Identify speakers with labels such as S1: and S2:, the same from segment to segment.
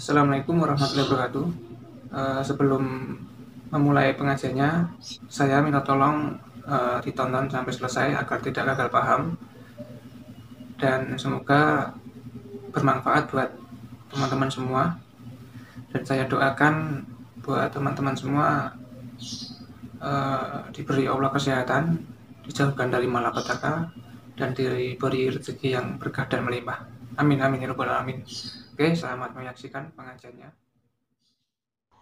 S1: Assalamualaikum warahmatullahi wabarakatuh. Sebelum memulai pengajiannya, saya minta tolong ditonton sampai selesai agar tidak gagal paham dan semoga bermanfaat buat teman-teman semua. Dan saya doakan buat teman-teman semua diberi Allah kesehatan, dijauhkan dari malapetaka, dan diberi rezeki yang berkah dan melimpah. Amin amin ya rabbal alamin. Oke, selamat menyaksikan pengajiannya.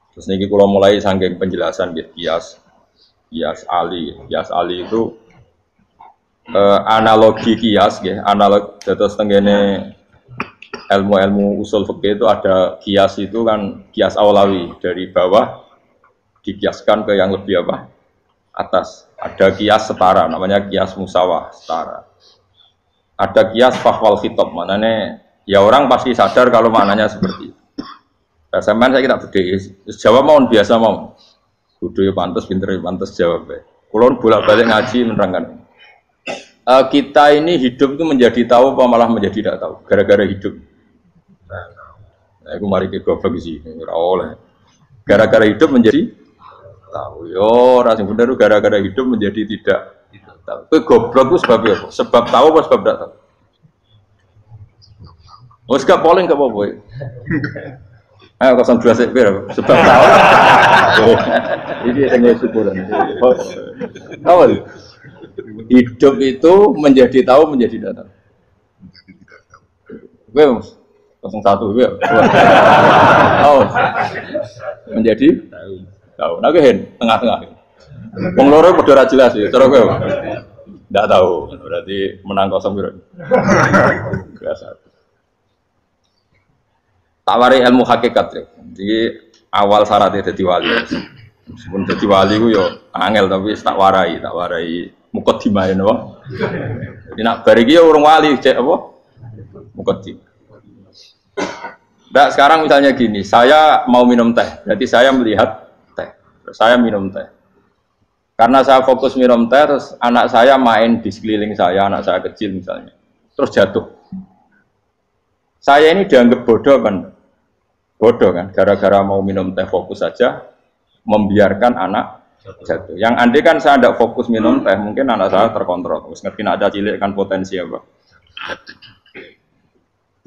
S2: Terus niki kalau mulai saking penjelasan gitu, kias ali itu analogi kias, gitu, analog terus tenggene ilmu-ilmu usul fikih itu ada kias itu kan kias awlawi dari bawah dikiaskan ke yang lebih apa atas. Ada kias setara, namanya kias musawah setara. Ada kias fahwal khitab, maknanya ya orang pasti sadar kalau maknanya seperti itu. Sampean saya kita beda. Jawab mau biasa mau. Kudu ya pantes, pinter ya pantes jawab. Kulon bolak-balik ngaji menerangkan. Kita ini hidup itu menjadi tahu apa malah menjadi tidak tahu gara-gara hidup. Nah, aku mari ke goblok sih, ora oleh. Gara-gara hidup menjadi tahu. Yo, ora sing bener gara-gara hidup menjadi tidak tahu. Kowe goblok ku sebab apa? Sebab tahu apa sebab tidak tahu? Wes gak polling gak apa-apa. Ayo 02 sik piro? Sebab tahu. Ini sing syukuran. Apa? Hidup itu menjadi tahu menjadi tidak tahu. Kowe 01 kowe. Oh. Menjadi tahu. Nah kowe tengah-tengah. Wong loro padha ora jelas ya, cara kowe. Ndak tahu. Berarti menang 0 piro? Biasa. Tawari ilmu hakikat ya. Jadi awal syaratnya jadi wali. Meskipun jadi wali ku yo angel tapi tak warai mukadimah ya napa. Jadi nak bariki ya urung wali cek apa? Mukadimah. Nah, sekarang misalnya gini, saya mau minum teh, berarti saya melihat teh. Terus saya minum teh. Karena saya fokus minum teh, terus anak saya main di sekeliling saya, anak saya kecil misalnya. Terus jatuh. Saya ini dianggap bodoh kan? Bodoh kan? Gara-gara mau minum teh fokus saja, membiarkan anak jatuh. Yang andai kan saya tidak fokus minum teh, mungkin anak saya terkontrol. Terus ngerti ada cilik kan potensi apa?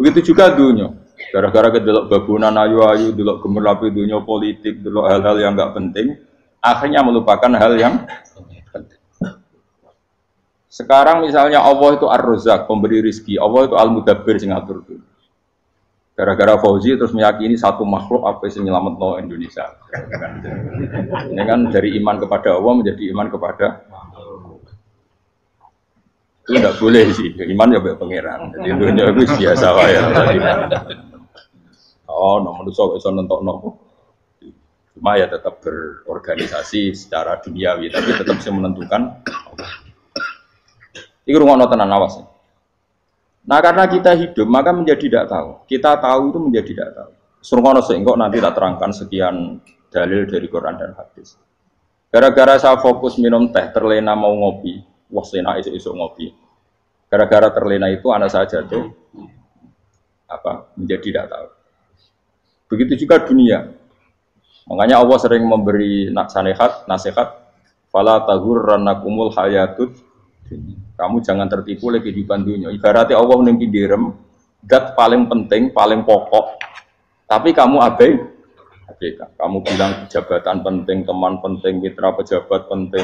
S2: Begitu juga dunia. Gara-gara kedelok babunan ayu-ayu, delok gemerlapi dunia politik, delok hal-hal yang nggak penting, akhirnya melupakan hal yang penting. Sekarang misalnya Allah itu Ar-Razzaq, pemberi rizki, Allah itu Al-Mudabbir sing ngatur dunia. Gara-gara Fauzi terus meyakini satu makhluk apa yang menyelamatkan Indonesia. Ini kan dari iman kepada Allah menjadi iman kepada itu tidak boleh sih. Iman ya baik pangeran. Jadi dunia itu biasa ya. Oh, nomor itu bisa nonton nopo. Cuma ya tetap berorganisasi secara duniawi, tapi tetap bisa menentukan. Ini rumah tenan awas. Nah karena kita hidup maka menjadi tidak tahu. Kita tahu itu menjadi tidak tahu. Surgono sehingga nanti tak terangkan sekian dalil dari Quran dan hadis. Gara-gara saya fokus minum teh, terlena mau ngopi, wah sena isu-isu ngopi. Gara-gara terlena itu anak saya jatuh, menjadi tidak tahu. Begitu juga dunia. Makanya Allah sering memberi nasihat, fala taghurrannakumul hayatud. Kamu jangan tertipu oleh kehidupan dunia. Ibaratnya Allah menengki direm, dat paling penting, paling pokok. Tapi kamu abaikan. Kamu bilang jabatan penting, teman penting, mitra pejabat penting,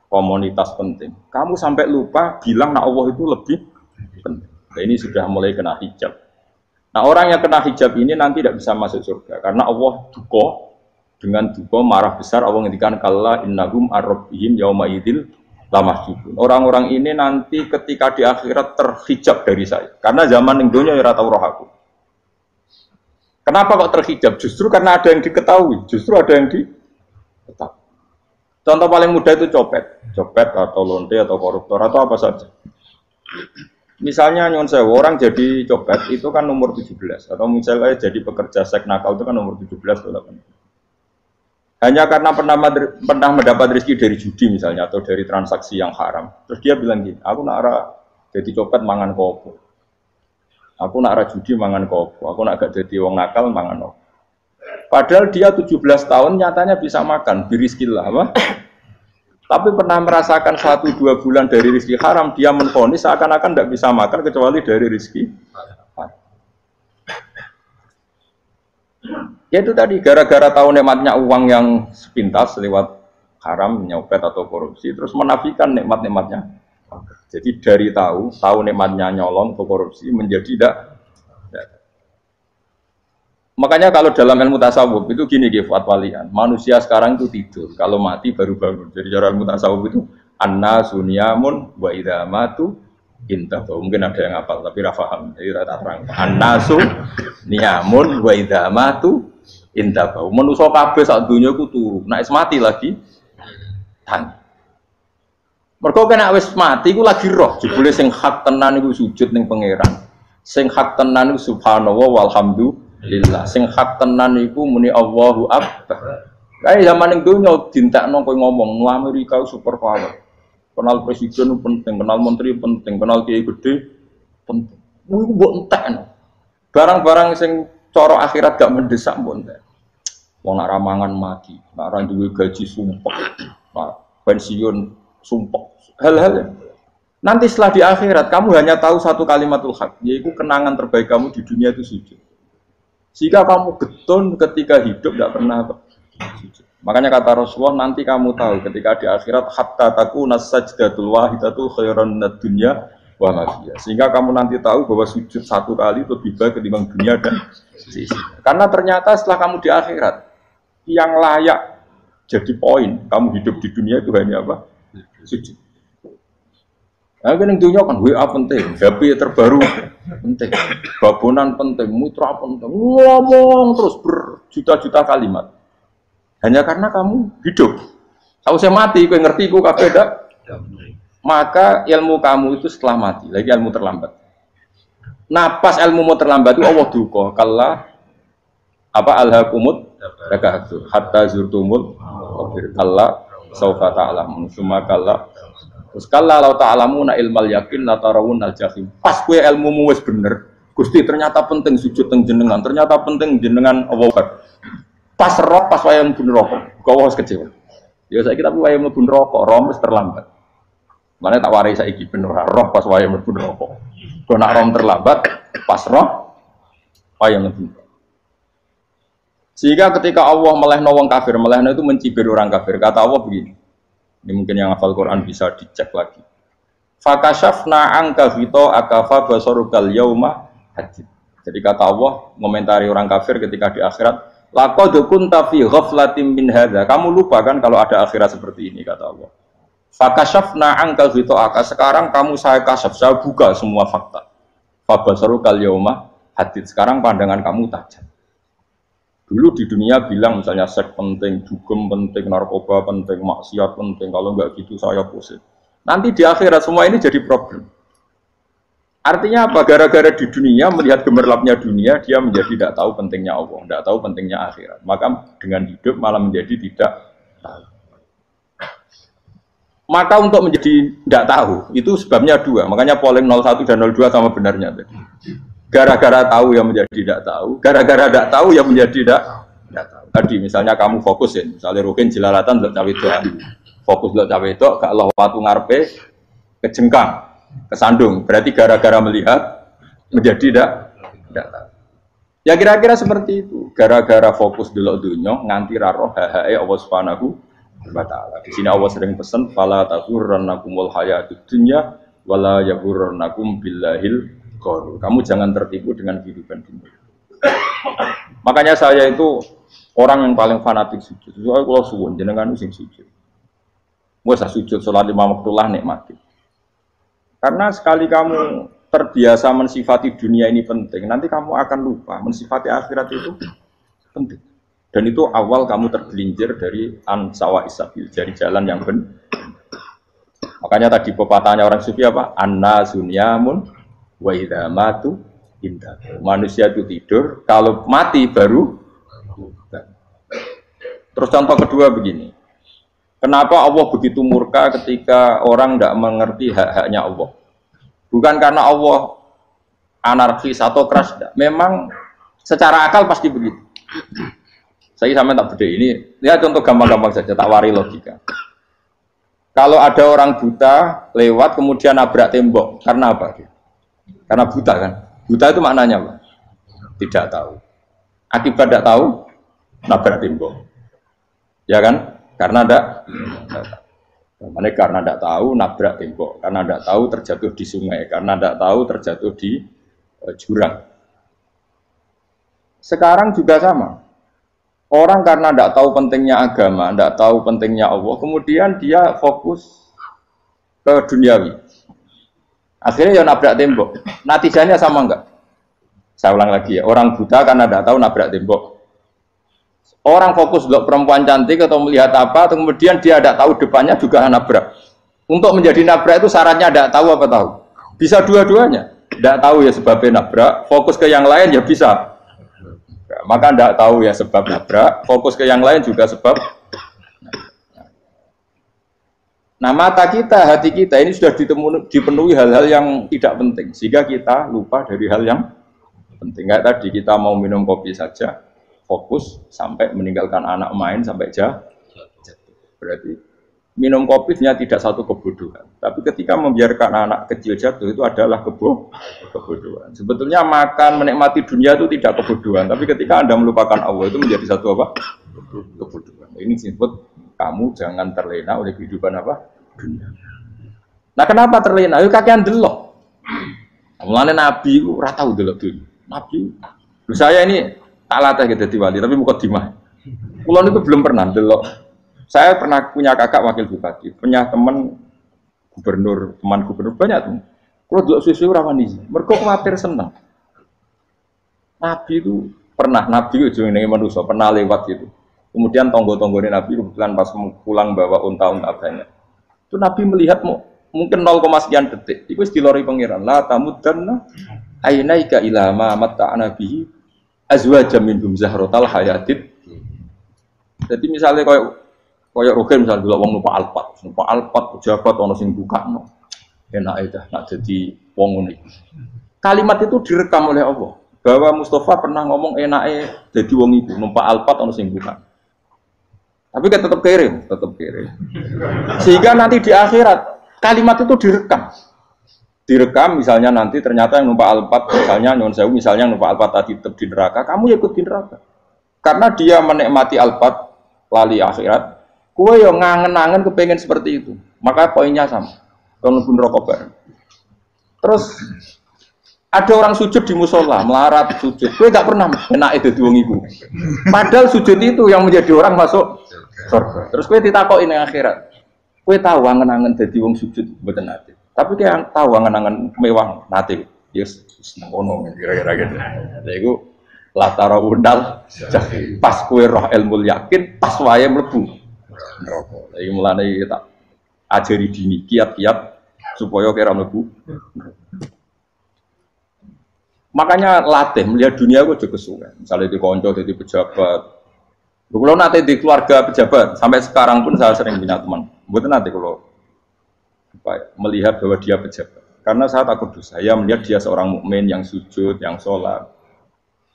S2: komunitas penting. Kamu sampai lupa bilang nah Allah itu lebih penting. Nah, ini sudah mulai kena hijab. Nah orang yang kena hijab ini nanti tidak bisa masuk surga karena Allah dengan duka marah besar. Allah ngendikan kalla innahum ar-rabbihim yauma idzil lamahjubun. Orang-orang ini nanti ketika di akhirat terhijab dari saya. Karena zaman yang dunia ya tahu roh aku. Kenapa kok terhijab? Justru karena ada yang diketahui. Justru ada yang diketahui. Contoh paling mudah itu copet atau lonte atau koruptor atau apa saja. Misalnya nyuwun sewu orang jadi copet itu kan umur 17 atau misalnya jadi pekerja seks nakal itu kan umur 17 atau 18. Hanya karena pernah mendapat rezeki dari judi misalnya atau dari transaksi yang haram. Terus dia bilang gini, aku nak jadi copet mangan kopo. Aku nak judi mangan kopo. Aku nak gak jadi wong nakal mangan kopo. Padahal dia 17 tahun nyatanya bisa makan, birizkillah apa? Tapi pernah merasakan 1-2 bulan dari rezeki haram, dia menvonis seakan-akan tidak bisa makan kecuali dari rezeki haram. Ya itu tadi, gara-gara tahu nikmatnya uang yang sepintas lewat haram, nyopet atau korupsi, terus menafikan nikmat-nikmatnya. Jadi dari tahu nikmatnya nyolong atau korupsi menjadi tidak. Makanya kalau dalam ilmu tasawuf itu gini Gifat Walian, manusia sekarang itu tidur, kalau mati baru bangun. Jadi cara ilmu tasawuf itu anna sunyamun wa idza matu intahu. Mungkin ada yang hafal tapi ra paham. Jadi rata terang. Anna sunyamun wa idza matu intahu. Manusa kabeh sak donya iku turu, nek wis mati lagi tangi. Mergo kena wis mati iku lagi roh, jebule sing hak tenan iku sujud ning pangeran. Sing hak tenan iku subhanallah walhamdulillah. Sing hak tenan iku muni Allahu Akbar. Kae zaman ning donya dintekno kowe ngomong nu Amerika super power. Kenal presiden penting, kenal menteri penting, kenal kiai gede penting. Iku mbok entekno. Barang-barang sing cara akhirat gak mendesak mbok entek. Wong nak ramangan mati, nak ra duwe gaji sumpek, nak pensiun sumpek. Hal-hal nanti setelah di akhirat kamu hanya tahu satu kalimatul haq, yaitu kenangan terbaik kamu di dunia itu sujud. Jika kamu getun ketika hidup tidak pernah sujud. Makanya kata Rasulullah nanti kamu tahu ketika di akhirat hatta takuna sajdatul wahidatul khairan minad dunya wa ma fiha. Sehingga kamu nanti tahu bahwa sujud satu kali lebih baik ketimbang dunia dan sisinya. Karena ternyata setelah kamu di akhirat yang layak jadi poin kamu hidup di dunia itu hanya apa? Sujud. Nah, kan yang dunia kan WA penting, HP terbaru penting, babonan penting, mitra penting, ngomong terus berjuta-juta kalimat. Hanya karena kamu hidup. Kalau saya mati, kau ngerti, kau kabeh dak. Maka ilmu kamu itu setelah mati, lagi ilmu terlambat. Napas ilmu mau terlambat itu Allah duka. Kalla apa alhaqumut takadzur hatta zurtumul kalla saufa ta'lamun summa kalla. Terus kalla law ta'lamuna ilmal yakin la tarawunnal jahim. Pas kowe ilmumu wis bener, Gusti ternyata penting sujud teng jenengan, ternyata penting jenengan Allah. Pas roh pas waya mlebu neraka, kok wis kecewa. Ya saiki tapi waya mlebu neraka, roh wis terlambat. Mane tak warai saiki bener roh pas waya mlebu neraka. Kok nak roh terlambat, pas roh waya mlebu. Sehingga ketika Allah melehno wong kafir, melehno itu mencibir orang kafir. Kata Allah begini. Ini mungkin yang hafal Quran bisa dicek lagi. Fakashafna angka fito akafa basarukal yauma hadid. Jadi kata Allah mengomentari orang kafir ketika di akhirat, laqad kunta fi ghaflatin min hadza. Kamu lupa kan kalau ada akhirat seperti ini kata Allah. Fakashafna angka fito aka. Sekarang kamu saya kasaf, saya buka semua fakta. Fa basarukal yauma hadid. Sekarang pandangan kamu tajam. Dulu di dunia bilang misalnya seks penting, dugem penting, narkoba penting, maksiat penting. Kalau enggak gitu saya pusing. Nanti di akhirat semua ini jadi problem. Artinya apa? Gara-gara di dunia melihat gemerlapnya dunia, dia menjadi tidak tahu pentingnya Allah, tidak tahu pentingnya akhirat. Maka dengan hidup malah menjadi tidak tahu. Maka untuk menjadi tidak tahu itu sebabnya dua. Makanya polling 01 dan 02 sama benarnya tadi. Gara-gara tahu yang menjadi tidak tahu, gara-gara tidak tahu yang menjadi tidak tahu. Tadi misalnya kamu fokusin, misalnya rukin jelalatan untuk cawe itu, fokus untuk cawe itu, gak Allah waktu ngarepe kejengkang, kesandung. Berarti gara-gara melihat menjadi tidak tahu. Ya kira-kira seperti itu. Gara-gara fokus dulu dunia, nganti raro hahae Allah Subhanahu wa Ta'ala. Di sini Allah sering pesan, fala taghurrannakumul hayatud dunya wala yaghurrannakum billahil. Kamu jangan tertipu dengan kehidupan dunia. Makanya saya itu orang yang paling fanatik sujud. Soalnya kalau suwun jenengan sing sujud. Masa sujud salat 5 waktu lah nikmati. Karena sekali kamu terbiasa mensifati dunia ini penting, nanti kamu akan lupa mensifati akhirat itu penting. Dan itu awal kamu tergelincir dari ansawa isabil, dari jalan yang benar. Makanya tadi pepatahnya orang sufi apa? Anna sunyamun wa idza matu indah. Manusia itu tidur, kalau mati baru. Terus contoh kedua begini. Kenapa Allah begitu murka ketika orang tidak mengerti hak-haknya Allah? Bukan karena Allah anarkis atau keras, memang secara akal pasti begitu. Saya sampai tak beda ini. Lihat contoh gampang-gampang saja, tak wari logika. Kalau ada orang buta lewat kemudian nabrak tembok, karena apa? Karena buta kan? Buta itu maknanya apa? Tidak tahu. Akibat tidak tahu, nabrak tembok. Ya kan? Karena tidak tahu nabrak tembok, karena tidak tahu terjatuh di sungai, karena tidak tahu terjatuh di jurang. Sekarang juga sama. Orang karena tidak tahu pentingnya agama, tidak tahu pentingnya Allah, kemudian dia fokus ke duniawi. Akhirnya ya nabrak tembok. Natijanya sama enggak? Saya ulang lagi ya. Orang buta karena tidak tahu nabrak tembok. Orang fokus untuk perempuan cantik atau melihat apa, kemudian dia tidak tahu depannya juga nabrak. Untuk menjadi nabrak itu syaratnya tidak tahu apa tahu. Bisa dua-duanya. Tidak tahu ya sebabnya nabrak, fokus ke yang lain ya bisa. Maka tidak tahu ya sebab nabrak, fokus ke yang lain juga sebab. Nah mata kita, hati kita ini sudah dipenuhi hal-hal yang tidak penting, sehingga kita lupa dari hal yang penting. Kayak tadi kita mau minum kopi saja, fokus sampai meninggalkan anak main sampai jatuh. Berarti minum kopinya tidak satu kebodohan, tapi ketika membiarkan anak kecil jatuh itu adalah kebodohan. Sebetulnya makan menikmati dunia itu tidak kebodohan, tapi ketika Anda melupakan Allah itu menjadi satu apa? Kebodohan. Ini disebut kamu jangan terlena oleh kehidupan apa? Dunia. Nah kenapa terlena? Itu kakean delok. Mulane Nabi itu ora tau delok dunia. Nabi, saya ini tak latih gitu wali, tapi mukadimah. Kulon itu belum pernah delok. Saya pernah punya kakak wakil bupati, punya teman gubernur banyak tuh. Kalau dulu susu rawan ini, mereka khawatir senang. Nabi itu pernah, Nabi itu yang manusia pernah lewat gitu. Kemudian tonggo-tonggonya Nabi kebetulan pas pulang bawa unta-unta banyak. Itu Nabi melihat mungkin 0, sekian detik. Itu dilori pangeran. La tamuddanna ainaika ila ma matta'ana bihi azwajam minhum zahratal hayatid. Jadi misalnya kayak Rogen misalnya dulu wong numpak Alphard pejabat ono sing bukakno. Enak aja nak jadi wong ngene. Kalimat itu direkam oleh Allah bahwa Mustafa pernah ngomong enake jadi wong iku numpak Alphard ono sing buka. Tapi kan tetap kirim. Sehingga nanti di akhirat kalimat itu direkam. Direkam misalnya nanti ternyata yang numpak Alphard misalnya nyon sewu misalnya numpak Alphard tadi tetap di neraka, kamu ya ikut di neraka. Karena dia menikmati Alphard lali akhirat. Kue yang ngangen-ngangen kepengen seperti itu, maka poinnya sama. Kalau pun rokok bareng. Terus ada orang sujud di musola, melarat sujud. Kue gak pernah enak itu diwong iku. Padahal sujud itu yang menjadi orang masuk surga. Terus kue ditakoki ning akhirat. Kue tahu angen-angen dadi wong sujud mboten nate. Tapi kue tahu angen-angen mewah nate. Yes, ngono kira-kira gitu. Lha iku latara undal pas kue roh ilmu yakin, pas wae mlebu neraka. Iki mulane tak ajari dini kiat-kiat supaya kira mlebu. Makanya latih melihat dunia itu juga kesuwen. Misalnya di konco, di pejabat. Kalau nanti di keluarga pejabat, sampai sekarang pun saya sering punya teman. Bukan nanti kalau melihat bahwa dia pejabat. Karena saya takut dosa. Saya melihat dia seorang mukmin yang sujud, yang sholat.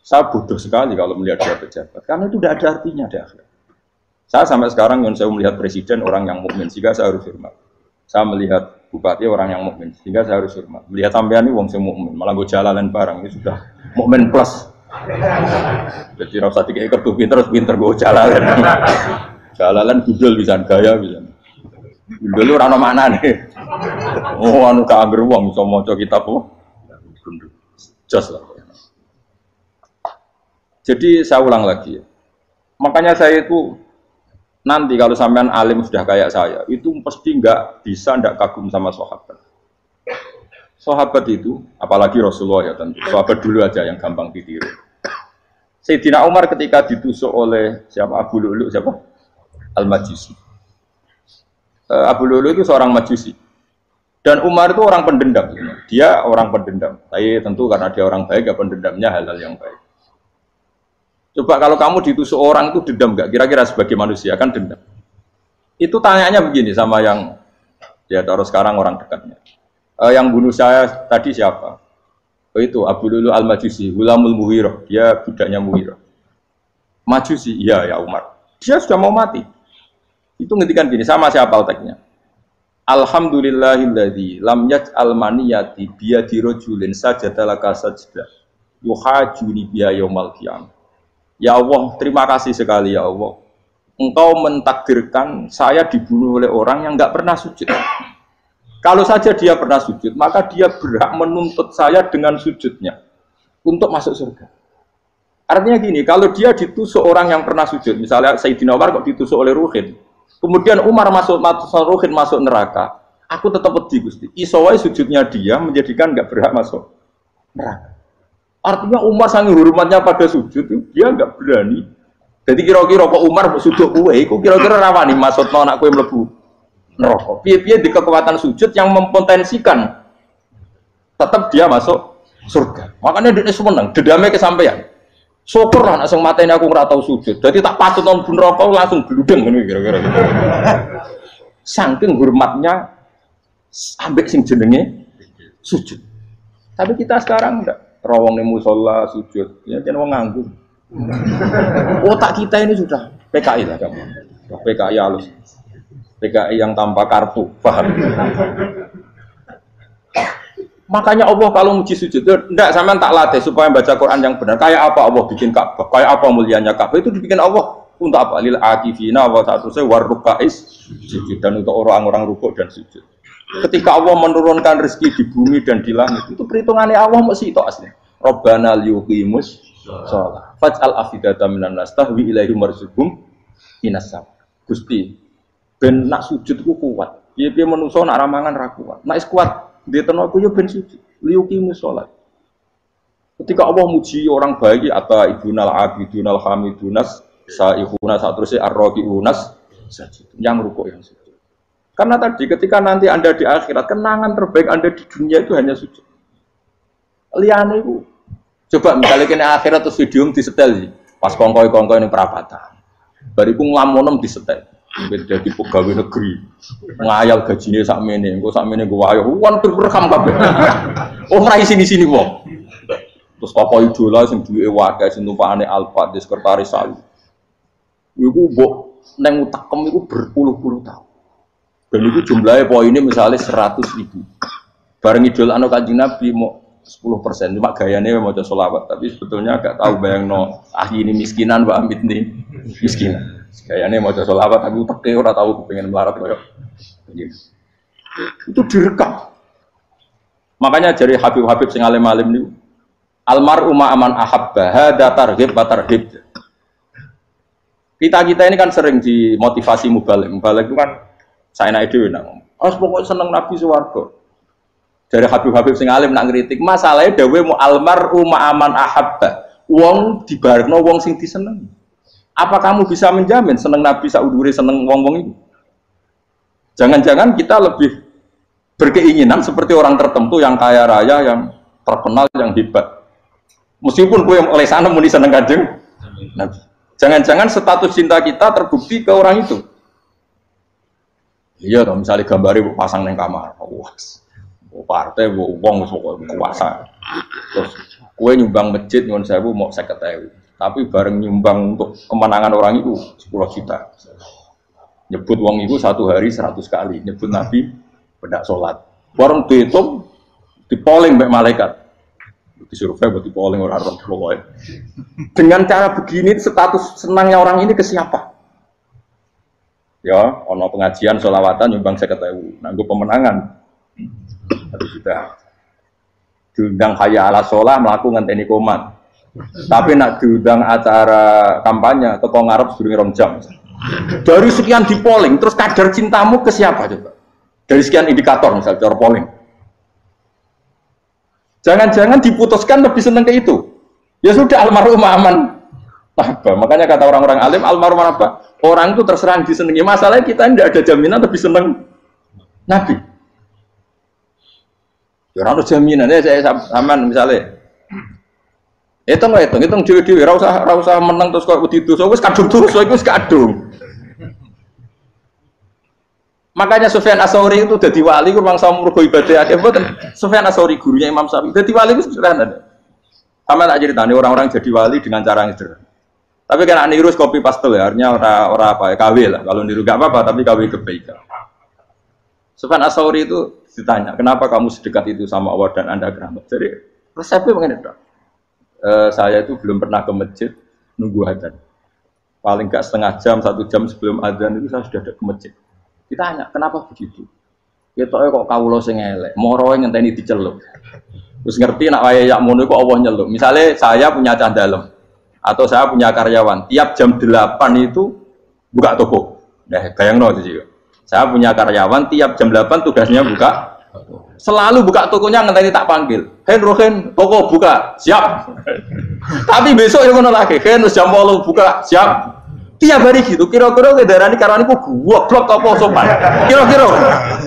S2: Saya bodoh sekali kalau melihat dia pejabat. Karena itu tidak ada artinya di akhirat. Saya sampai sekarang yang saya melihat presiden orang yang mukmin, sehingga saya harus hormat. Saya melihat bupati orang yang mukmin, sehingga saya harus hormat. Melihat sampean ini wong sing mukmin, malah gue jalalan barang ini sudah mukmin plus. Jadi rasa tiga ekor tuh pinter gue jalalan. Jalalan gudul bisa gaya bisa. Gudul ora ono maknane. Oh anu ka angger wong iso maca kitab kok. Jos lah. Jadi saya ulang lagi. Makanya saya itu nanti kalau sampean alim sudah kayak saya, itu pasti nggak kagum sama sahabat. Sahabat itu, apalagi Rasulullah ya tentu. Sahabat dulu aja yang gampang ditiru. Sayyidina Umar ketika ditusuk oleh siapa Abu Lu'lu siapa? Al-Majusi. Abu Lu'lu itu seorang Majusi. Dan Umar itu orang pendendam. Dia orang pendendam. Tapi tentu karena dia orang baik, ya pendendamnya hal-hal yang baik. Coba kalau kamu ditusuk orang itu dendam nggak? Kira-kira sebagai manusia kan dendam. Itu tanyanya begini sama yang ya taruh sekarang orang dekatnya. Yang bunuh saya tadi siapa? Itu Abu Lu'lu Al-Majusi, Gulamul Mughirah. Dia budaknya Mughirah. Majusi, iya ya Umar. Dia sudah mau mati. Itu ngendikan gini, sama siapa teksnya. Alhamdulillahilladzi lam yaj'al maniyati biyadi rajulin sajadalaka sajdah yuhajuni biya yaumal qiyamah. Ya Allah, terima kasih sekali ya Allah. Engkau mentakdirkan saya dibunuh oleh orang yang enggak pernah sujud. Kalau saja dia pernah sujud, maka dia berhak menuntut saya dengan sujudnya untuk masuk surga. Artinya gini, kalau dia ditusuk orang yang pernah sujud, misalnya Sayyidina Umar kok ditusuk oleh Ruhin, kemudian Umar Ruhin masuk neraka, aku tetap pedih Gusti. Isowai sujudnya dia menjadikan enggak berhak masuk neraka. Artinya Umar sangat hormatnya pada sujud, dia enggak berani. Jadi kira-kira kok Umar sujud kue, kok kira-kira rawani masuk anak kue mlebu neraka. Piye-piye di kekuatan sujud yang mempotensikan tetap dia masuk surga. Makanya dia seneng, dedame kesampaian. Syukur lah nek sing mateni aku ora tau sujud. Jadi tak patut nang neraka langsung gludeng ngene kira-kira. Saking hormatnya ambek sing jenenge sujud. Tapi kita sekarang enggak rawong ning musala sujud, ya jan wong nganggur. Otak kita ini sudah PKI lah kamu. PKI halus. PKI yang tanpa kartu, paham? Makanya Allah kalau muji sujud, enggak sampean tak latih supaya baca Quran yang benar. Kayak apa Allah bikin Ka'bah? Kayak apa mulianya Ka'bah? Itu dibikin Allah untuk apa? Lil akifina wa satusai warrukais sujud, dan untuk orang-orang rukuk dan sujud. Ketika Allah menurunkan rezeki di bumi dan di langit, itu perhitungannya Allah mesti itu asli. Rabbana liyuqimus shalah faj'al afidatan minan nas tahwi ilaihim warzuqhum minas sam. Gusti, ben nak sujud ku kuat. Piye-piye manusa nak ramangan ra kuat. Nek kuat diteno aku yo ben sujud. Liyuqimus shalah. Ketika Allah muji orang baik atau ibunal abidunal hamidunas saihuna satrusé arraqiunas sajid. Yang rukuk yang sujud. Karena tadi ketika nanti Anda di akhirat, kenangan terbaik Anda di dunia itu hanya sujud. Liyane iku coba misalnya kena akhirat terus video disetel sih, pas kongkoi ini perapatan, bariku ngelamonem disetel, beda di pegawai negeri, ngayal gajinya sakmene, gue ayo, wan berrekam kabeh, oh rai sini wong, terus tokoh idola sing duwe wadah sing tumpakane Alfa di sekretaris salu, iku mbok neng utakem iku berpuluh-puluh tahun, dan itu jumlahnya poinnya misalnya 100.000, bareng idol anu Kanjeng Nabi mau 10%, cuma gayanya mau coba sholawat, tapi sebetulnya agak tahu bayang no, ini miskinan, Mbak Amit nih miskinan. Gayanya mau coba sholawat, tapi utaknya orang tahu pengen melarat kayak itu direkam. Makanya dari Habib sing alim-alim nih, almaru ma'aman ahabba, hada targhib wa tarhib. Kita ini kan sering dimotivasi mubalik itu kan saya naik dewi nang, pokoknya seneng Nabi swarga. Dari Habib sing alim nak ngritik masalahnya dawe mu almaru ma'aman ahabba, wong dibarno wong sing diseneng. Apa kamu bisa menjamin seneng Nabi saudure seneng wong-wong itu? Jangan-jangan kita lebih berkeinginan seperti orang tertentu yang kaya raya, yang terkenal, yang hebat. Meskipun kowe oleh sana muni seneng Kanjeng Nabi. Jangan-jangan status cinta kita terbukti ke orang itu. Iya toh, misalnya gambare pasang nang kamar. Wah. Partai wong kuasa. Terus kue nyumbang masjid nyuwun sewu mau 50.000. Tapi bareng nyumbang untuk kemenangan orang itu 10 juta. Nyebut wong itu satu hari 100 kali, nyebut Nabi bedak salat. Bareng dihitung dipoling mbek malaikat. Disurvei buat dipoling orang pokoknya. Dengan cara begini status senangnya orang ini ke siapa? Ya, ono pengajian sholawatan nyumbang 50.000. Nanggo pemenangan. Tapi sudah diundang hayya ala sholah melakukan ngenteni komat, tapi nak diundang acara kampanye teko ngarep sedurunge 2 jam. Dari sekian di polling, terus kadar cintamu ke siapa coba? Dari sekian indikator misal cara polling. Jangan-jangan diputuskan lebih seneng ke itu. Ya sudah almarhum aman. Apa? Makanya kata orang-orang alim almarhum apa? Orang itu terserah disenangi. Masalahnya kita tidak ada jaminan lebih seneng Nabi. Ya ora jaminan ya saya sampean misale. Hitung dhewe-dhewe ora usah meneng terus kok wedi dosa wis kadung dosa iku wis kadung. Makanya Sufyan Ats-Tsauri itu dadi wali ku mangsa murgo ibadah akeh mboten. Sufyan Ats-Tsauri gurunya Imam Syafi'i dadi wali ku sederhana. Sama tak ceritane orang-orang jadi wali dengan cara yang sederhana. Tapi kan niru copy paste ya, artinya orang apa ya, KW lah. Kalau niru gak apa-apa, tapi KW kebaikan. Sufyan Ats-Tsauri itu ditanya, kenapa kamu sedekat itu sama Allah dan Anda keramat? Jadi resepnya begini dok. Saya itu belum pernah ke masjid nunggu adzan. Paling gak setengah jam, 1 jam sebelum adzan itu saya sudah ada ke masjid. Ditanya, kenapa begitu? Ya kok kawula sing elek, moroe ngenteni diceluk. Terus ngerti nak wayahe yak ngono kok Allah nyeluk. Misalnya saya punya candalem atau saya punya karyawan, tiap jam 8 itu buka toko. Nah, bayangno itu juga. Saya punya karyawan tiap jam 8 tugasnya buka. Selalu buka tokonya ngenteni tak panggil. Rohen, toko buka, siap. Tapi besok ya ngono lagi, jam 8 buka, siap. Tiap hari gitu, kira-kira kedarani karaniku goblok apa sopan. Kira-kira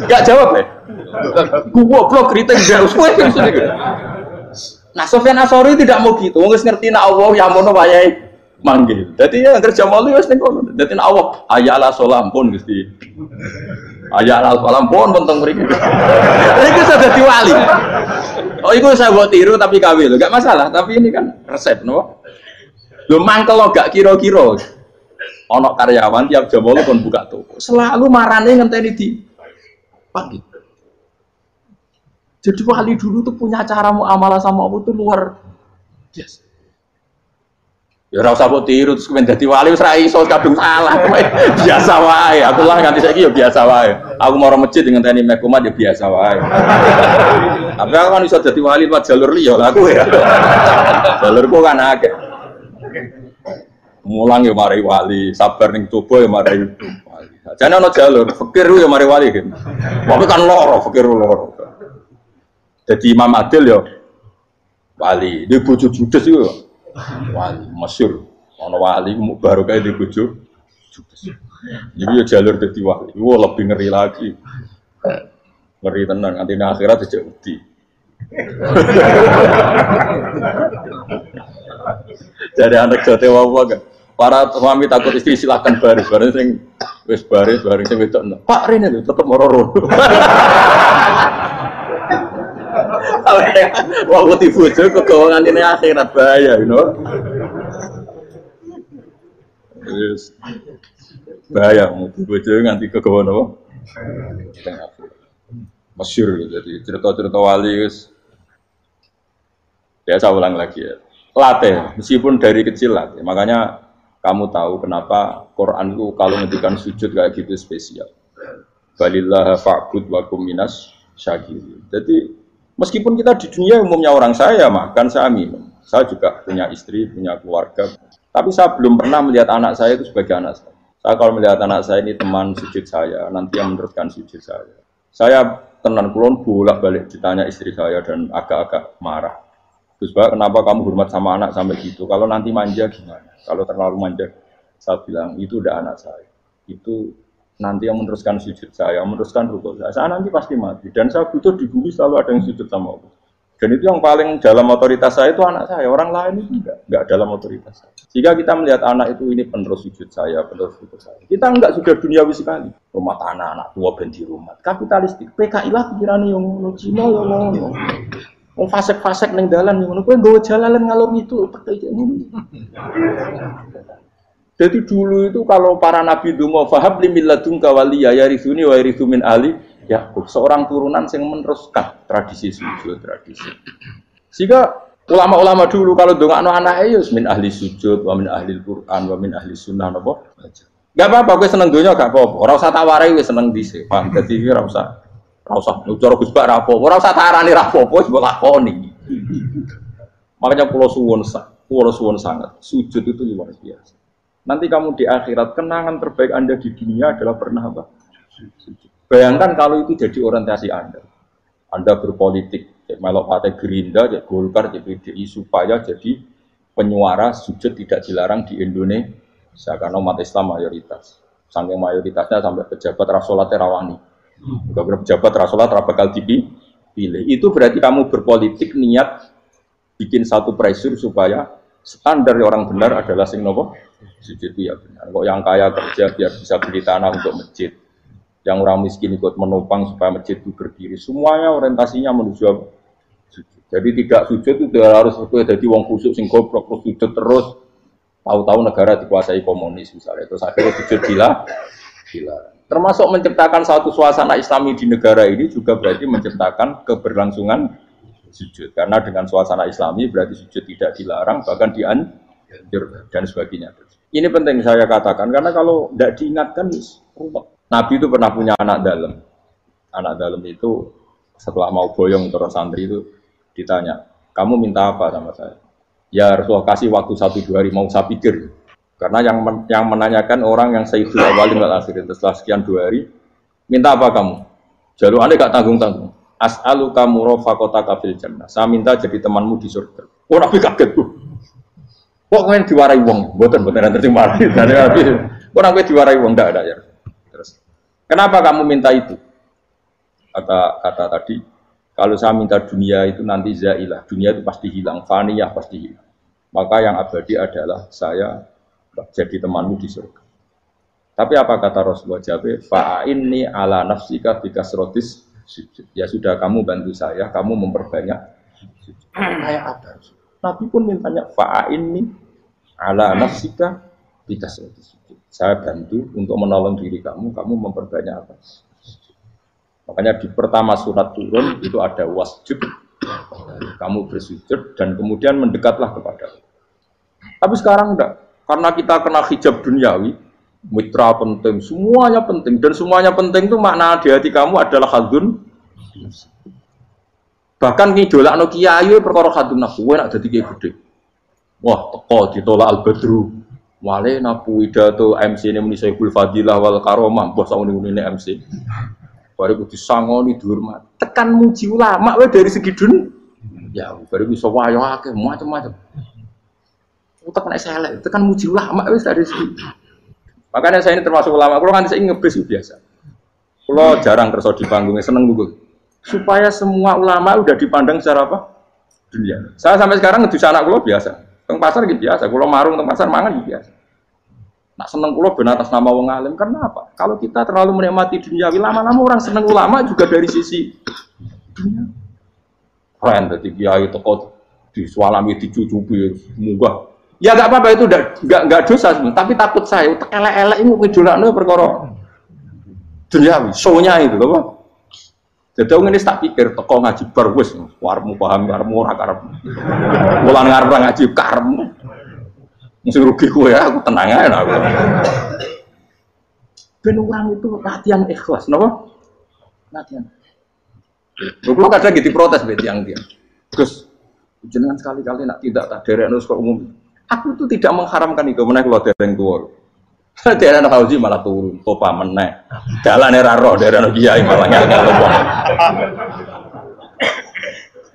S2: enggak jawab ya. Goblok kriting gak usah gitu. Nah, Sufyan Ats-Tsauri tidak mau gitu. Wong wis ngerti nek Allah ya mono wayahe manggil. Dadi ya kerja malu wis ning kono. Dadi nek Allah ayala salam pun Gusti. Ayala salam pun teng mriki. Iku sudah dadi wali. Oh, iku saya buat tiru tapi kawin lho, enggak masalah, tapi ini kan resep no. Lho mangkel lo gak kira-kira. Ono karyawan tiap jam 8 pun buka toko. Selalu marane ngenteni di panggil. Jadi wali dulu tuh punya cara muamalah sama Allah tuh luar biasa. Ya ora usah mbok tiru terus kemen dadi wali wis ra iso kadung salah. Biasa wae. Aku lah nganti saiki ya biasa wae. Aku mau masjid ngenteni mek kumat ya biasa wae. Tapi aku kan iso dadi wali lewat jalur liya lah aku ya. Jalurku kan akeh. Mulang ya mari wali, sabar ning coba ya mari wali. Jane ana jalur fikir ya mari wali kan. Tapi kan loro fikir loro. Jadi Imam Adil ya wali, dia bojo judes itu wali, masyhur. Ana wali baru kayak dia bojo judes. Jadi ya jalur dadi wali. Wah lebih ngeri lagi. Ngeri tenan nganti akhirat aja wedi. Jadi anak jote wae kan. Para suami takut istri silakan baris, bareng sing wis baris, bareng sing wedok. Pak Rene lho tetep moro-moro. Waktu bojo kegawangan ini akhirat bahaya, you know. Yes. Bahaya, bojo nganti kegawan apa? Masyhur jadi cerita-cerita wali guys. Ya saya ulang lagi ya. Latih, meskipun dari kecil latih. Makanya kamu tahu kenapa Quran itu kalau ngendikan sujud kayak gitu spesial. Balillah fa'bud wa kum minas syakirin. Jadi meskipun kita di dunia umumnya orang saya makan, saya minum. Saya juga punya istri, punya keluarga. Tapi saya belum pernah melihat anak saya itu sebagai anak saya. Saya kalau melihat anak saya ini teman sujud saya, nanti yang meneruskan sujud saya. Saya tenan kulon bolak-balik ditanya istri saya dan agak-agak marah. Terus kenapa kamu hormat sama anak sampai gitu? Kalau nanti manja gimana? Kalau terlalu manja, saya bilang itu udah anak saya. Itu nanti yang meneruskan sujud saya, meneruskan rukuk saya. Saya nanti pasti mati. Dan saya butuh di bumi selalu ada yang sujud sama Allah. Dan itu yang paling dalam otoritas saya itu anak saya. Orang lain itu enggak dalam otoritas saya. Jika kita melihat anak itu ini penerus sujud saya, penerus rukuk saya. Kita enggak sudah duniawi sekali. Rumah tanah, anak tua benci rumah. Kapitalistik. PKI lah pikirannya yang Cina yang ngono. Wong fasek-fasek ning dalan ngono kowe nggawa jalalan ngalor itu percaya ngono. Jadi dulu itu kalau para nabi donga fahab limil ladunka waliya yarithuni wa yarithu min ali Yakub, seorang turunan yang meneruskan tradisi sujud, tradisi. Sehingga ulama-ulama dulu kalau dongakno anake ya min ahli sujud wa min ahli Quran wa min ahli sunnah napa. Enggak apa-apa kowe seneng donya gak apa-apa. Ora usah tak warai wis seneng dhisik. Paham dadi ora usah cara Gus Bak rapo, ora usah tarani rapo, wis mbok lakoni. Makanya pulau suwun sangat, sujud itu luar biasa. Nanti kamu di akhirat, kenangan terbaik Anda di dunia adalah pernah apa? Sujud. Bayangkan kalau itu jadi orientasi Anda. Anda berpolitik, melok partai Gerindra, Golkar, PDI supaya jadi penyuara sujud tidak dilarang di Indonesia karena umat Islam mayoritas. Saking mayoritasnya sampai pejabat rasolat rawani. Gak pejabat rasolat bakal dipilih. Itu berarti kamu berpolitik niat bikin satu pressure supaya standar orang benar adalah sing nopo sujud itu ya benar. Kok yang kaya kerja biar bisa beli tanah untuk masjid. Yang orang miskin ikut menopang supaya masjid itu berdiri. Semuanya orientasinya menuju sujud. Jadi tidak sujud itu harus jadi wong khusuk sing goblok terus sujud terus. Tahu-tahu negara dikuasai komunis misalnya, terus akhirnya sujud gila. Termasuk menciptakan satu suasana Islami di negara ini juga berarti menciptakan keberlangsungan sujud. Karena dengan suasana Islami berarti sujud tidak dilarang, bahkan dianjur dan sebagainya. Ini penting saya katakan, karena kalau tidak diingatkan, Nabi itu pernah punya anak dalam. Anak dalam itu setelah mau boyong terus santri itu ditanya, kamu minta apa sama saya? Ya Rasulullah, kasih waktu 1-2 hari mau saya pikir. Karena yang menanyakan orang yang sayyidul awalin wal akhirin, setelah sekian 2 hari, minta apa kamu? Jaluannya gak tanggung-tanggung. As'alu kamu rofaqotaka fil jannah. Saya minta jadi temanmu di surga. Oh Nabi kaget tuh. Kok kalian diwarai wong? Boten nanti terima. Kok Nabi diwarai wong? Enggak ada ya. Terus, kenapa kamu minta itu? Kata tadi, kalau saya minta dunia itu nanti zailah, dunia itu pasti hilang, faniyah pasti hilang. Maka yang abadi adalah saya jadi temanmu di surga. Tapi apa kata Rasulullah Jabe? Fa'inni ala nafsika bikasrotis sujud. Ya sudah, kamu bantu saya, kamu memperbanyak sujud. Kayak apa? Nabi pun mintanya fa'inni ala nafsika bikasrotis sujud. Saya bantu untuk menolong diri kamu memperbanyak apa? Makanya di pertama surat turun itu ada wasjud, kamu bersujud dan kemudian mendekatlah kepada Allah. Tapi sekarang enggak, karena kita kena hijab duniawi, mitra penting, semuanya penting, dan semuanya penting itu makna di hati kamu adalah hadun. Bahkan ngidolakno kiai perkara hadun nafsu, enak dadi kiai gede. Wah, teko ditolak al-badru. Wale napu pidato MC ini muni Sayyidul Fadilah wal Karomah, bos sauni-uni MC. Baru disangoni dihormat. Tekan muji ulama dari segi ya baru bisa wayo akeh macam-macam. Tekan elek, tekan muji ulama wis dari segi. Makanya saya ini termasuk ulama. Kalau kan saya ngebris biasa. Kalau jarang kerso di panggungnya seneng gue. Supaya semua ulama udah dipandang secara apa? Dunia. Saya sampai sekarang ngedus anak gue biasa. Teng pasar gitu biasa. Kalau marung teng pasar mangan gitu biasa. Nak seneng kulo ben atas nama wong alim, karena apa? Kalau kita terlalu menikmati dunia, lama-lama orang seneng ulama juga dari sisi dunia. Keren tadi kiai teko disualami dicucupi munggah. Ya enggak apa-apa itu enggak dosa, tapi takut saya elek-elek ini ngidolakno perkara duniawi, show-nya itu loh. Jadi aku ini tak pikir teko ngaji bar wis warmu paham warmu ora karep. Mulan ngarep ngaji karepmu. Mesti rugi gue ya, aku tenang aja aku. Ben orang itu latihan ikhlas, kenapa? Latihan. Kalau kadang gitu protes yang dia. Terus jenengan sekali-kali nak tidak tak derek nus kok umum. Aku tuh tidak mengharamkan itu, mana kalau dereng tua. Derek nus haji malah turun, topa meneh. Jalan era roh derek nus kiai malah ngel-ngel topa.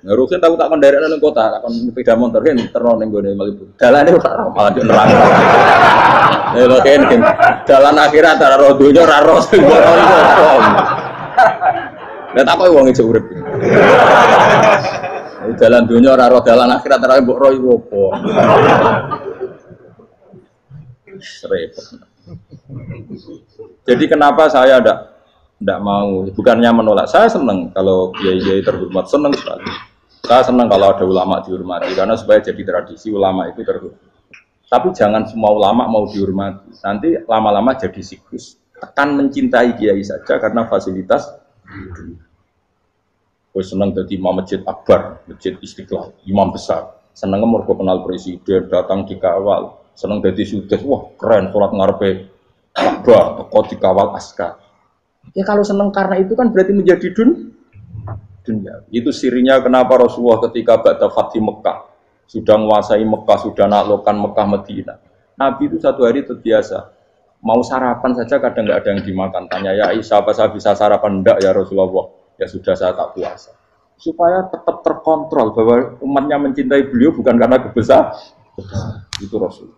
S2: Ngurusin tahu tak kendaraan dalam kota, tak kon sepeda motor kan terus ning gone Malibu. Dalane ora malah yo nerang. Ya lho kan dalan akhirat ora ro donya ora ro sing ora iso. Lah tak koyo wong ijo urip. Dalan donya ora ro dalan akhirat ora mbok ro iku opo. Repot. Jadi kenapa saya ndak mau, bukannya menolak, saya senang kalau kiai-kiai terhormat, senang sekali. Saya senang kalau ada ulama dihormati, karena supaya jadi tradisi ulama itu terhormat. Tapi jangan semua ulama mau dihormati, nanti lama-lama jadi siklus. Tekan mencintai kiai saja karena fasilitas. Gue senang jadi imam masjid akbar, masjid istiqlal, imam besar. Senang mergo kenal presiden, datang dikawal. Senang jadi sudes, wah keren, sholat ngarepe Ka'bah, teko dikawal askar. Ya kalau senang karena itu kan berarti menjadi dunia. Itu sirinya kenapa Rasulullah ketika ba'da Fathi Mekah sudah menguasai Mekah, sudah naklukkan Mekah Madinah. Nabi itu satu hari terbiasa mau sarapan saja kadang nggak ada yang dimakan. Tanya ya Aisyah, apa saya bisa sarapan? Enggak ya Rasulullah. Ya sudah saya tak puasa. Supaya tetap terkontrol bahwa umatnya mencintai beliau bukan karena kebesaran. Itu Rasul.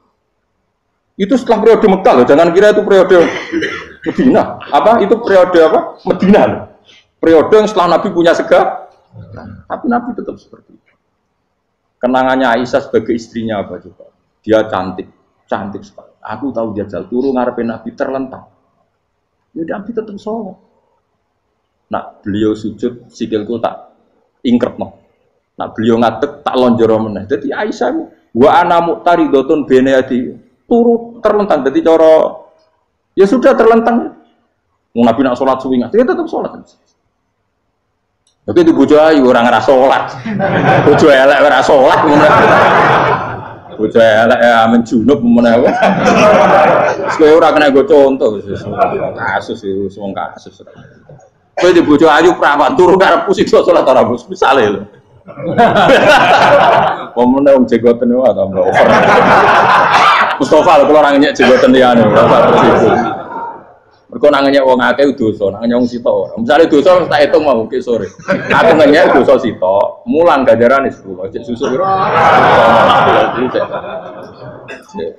S2: Itu setelah periode Mekah loh. Jangan kira itu periode Medina. Apa? Itu periode apa? Medina loh. Periode yang setelah Nabi punya segala, tapi Nabi tetap seperti itu. Kenangannya Aisyah sebagai istrinya apa juga? Dia cantik sekali. Aku tahu dia jalan turun ngarepin Nabi terlentang. Ya Nabi tetap sholat. Nah beliau sujud sikilku tak ingkrep no. Nah beliau ngadeg tak lonjor meneh. Jadi Aisyah wa ana muqtaridotun bene adi. turu terlentang. Jadi cara ya sudah terlentang. Nabi nak sholat suwi nggak, dia tetap sholat. Tapi di bojo ayu orang ngerasa sholat, bojo elek ngerasa sholat, bojo elek ya menjunub mana apa? Sekali orang kena gue contoh, kasus itu semua kasus. Kau di bojo ayu perawan turun karena pusing sholat orang bos misalnya. Pemenang jegotan itu atau over. Mustafa kalau orangnya jegotan dia nih, mereka nanganya uang akeh dosa, nanganya uang sito. Misalnya dosa tak hitung mau ke sore. Aku nanya dosa sito, mulang gajaran itu 10. Cek susu bro.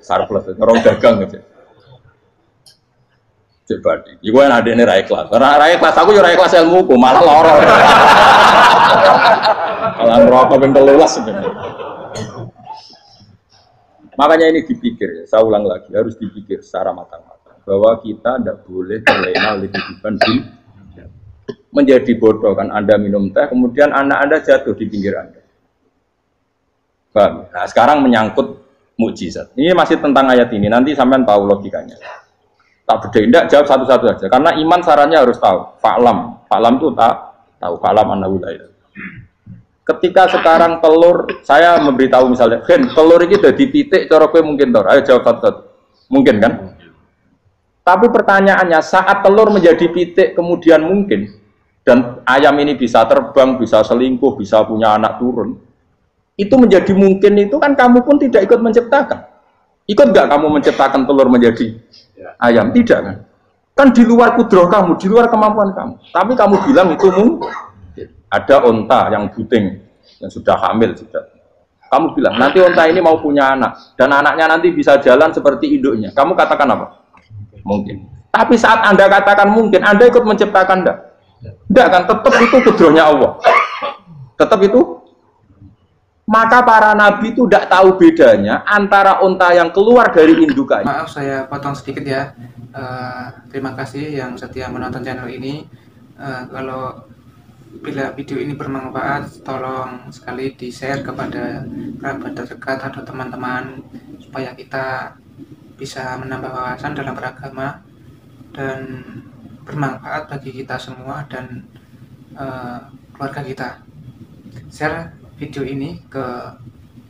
S2: Sarplus, orang dagang gitu. Cek badi. Iku yang ada ini rai kelas. Karena rai kelas aku juga rai kelas ilmuku, malah lorong. Malah merokok yang terlulas sebenarnya. Makanya ini dipikir, saya ulang lagi, harus dipikir secara matang-matang bahwa kita tidak boleh terlena oleh kehidupan menjadi bodoh kan Anda minum teh, kemudian anak Anda jatuh di pinggir Anda. Paham? Nah sekarang menyangkut mukjizat. Ini masih tentang ayat ini, nanti sampean tahu logikanya. Tak beda, tidak jawab satu-satu aja, karena iman sarannya harus tahu. Fa'lam itu tak tahu. Fa'lam annahu la ilaha. Ketika sekarang telur, saya memberitahu misalnya, Gen, telur ini udah dipitik, cara kowe mungkin tor. Ayo jawab satu-satu. Mungkin kan? Tapi pertanyaannya, saat telur menjadi pitik kemudian mungkin, dan ayam ini bisa terbang, bisa selingkuh, bisa punya anak turun, itu menjadi mungkin itu kan kamu pun tidak ikut menciptakan. Ikut nggak kamu menciptakan telur menjadi ayam? Tidak kan? Kan di luar kudroh kamu, di luar kemampuan kamu. Tapi kamu bilang itu mungkin. Ada onta yang buting, yang sudah hamil sudah. Kamu bilang nanti onta ini mau punya anak dan anaknya nanti bisa jalan seperti induknya. Kamu katakan apa? Mungkin. Tapi saat Anda katakan mungkin, Anda ikut menciptakan enggak? Enggak kan? Tetap itu kudrohnya Allah. Tetap itu. Maka para nabi itu tidak tahu bedanya antara onta yang keluar dari indukannya.
S1: Maaf saya potong sedikit ya. Terima kasih yang setia menonton channel ini. Kalau bila video ini bermanfaat, tolong sekali di-share kepada kerabat terdekat atau teman-teman supaya kita bisa menambah wawasan dalam beragama dan bermanfaat bagi kita semua dan keluarga kita. Share video ini ke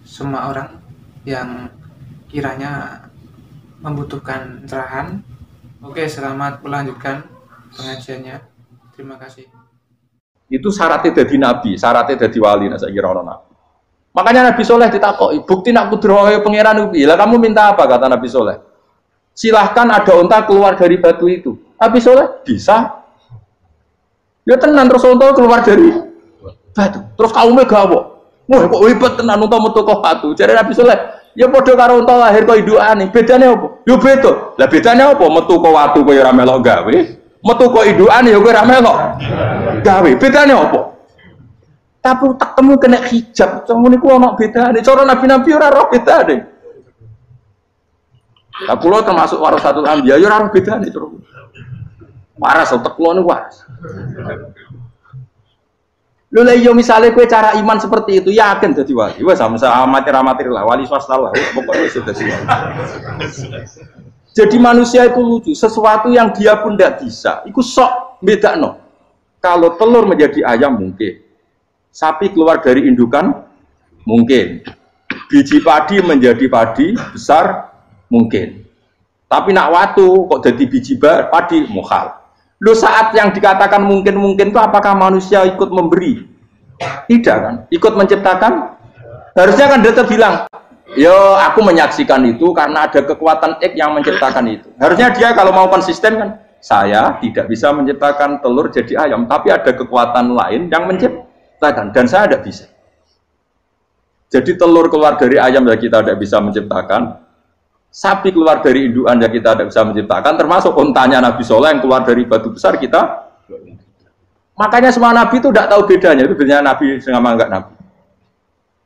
S1: semua orang yang kiranya membutuhkan cerahan. Oke, selamat melanjutkan pengajiannya. Terima kasih.
S2: Itu syaratnya jadi nabi, syaratnya jadi wali. Nah, saya kira orang nabi. Makanya Nabi Soleh ditakoki, bukti nak kudroh pangeran ubi. Lah kamu minta apa kata Nabi Soleh? Silahkan ada unta keluar dari batu itu. Nabi Soleh bisa. Ya tenan terus unta keluar dari batu. Terus kaumnya gawo. Wah kok hebat tenan unta metu kok batu. Jadi Nabi Soleh, ya padha karo unta lahir kok indukane. Bedane apa? Yo beda. Lah bedane apa? Metu kok watu kok ya ora melok gawe. Metu kok indukane ya kowe ora melok gawe. Bedane apa? Tapi tak temu kena hijab. Ngono niku ana bedane. Cara nabi-nabi ora roh bedane. Lah kula termasuk warasatul anbiya ya ora roh bedane cara. Waras utek kula niku waras. Lho lha iya misale kowe cara iman seperti itu yakin dadi wali. Wes sama amatir lah wali swasta lah. Pokoknya sudah siap. Jadi manusia itu lucu, sesuatu yang dia pun tidak bisa. Iku sok bedakno. Kalau telur menjadi ayam mungkin. Sapi keluar dari indukan mungkin. Biji padi menjadi padi besar mungkin. Tapi nak watu kok jadi biji padi mukhal. Lo saat yang dikatakan mungkin-mungkin itu apakah manusia ikut memberi? Tidak kan? Ikut menciptakan? Harusnya kan dia bilang, yo aku menyaksikan itu karena ada kekuatan X yang menciptakan itu. Harusnya dia kalau mau konsisten kan, saya tidak bisa menciptakan telur jadi ayam, tapi ada kekuatan lain yang menciptakan dan saya tidak bisa. Jadi telur keluar dari ayam ya kita tidak bisa menciptakan. Sapi keluar dari indukan ya kita tidak bisa menciptakan, termasuk untanya Nabi Soleh yang keluar dari batu besar kita. Makanya semua Nabi itu tidak tahu bedanya, itu bedanya Nabi sama enggak Nabi.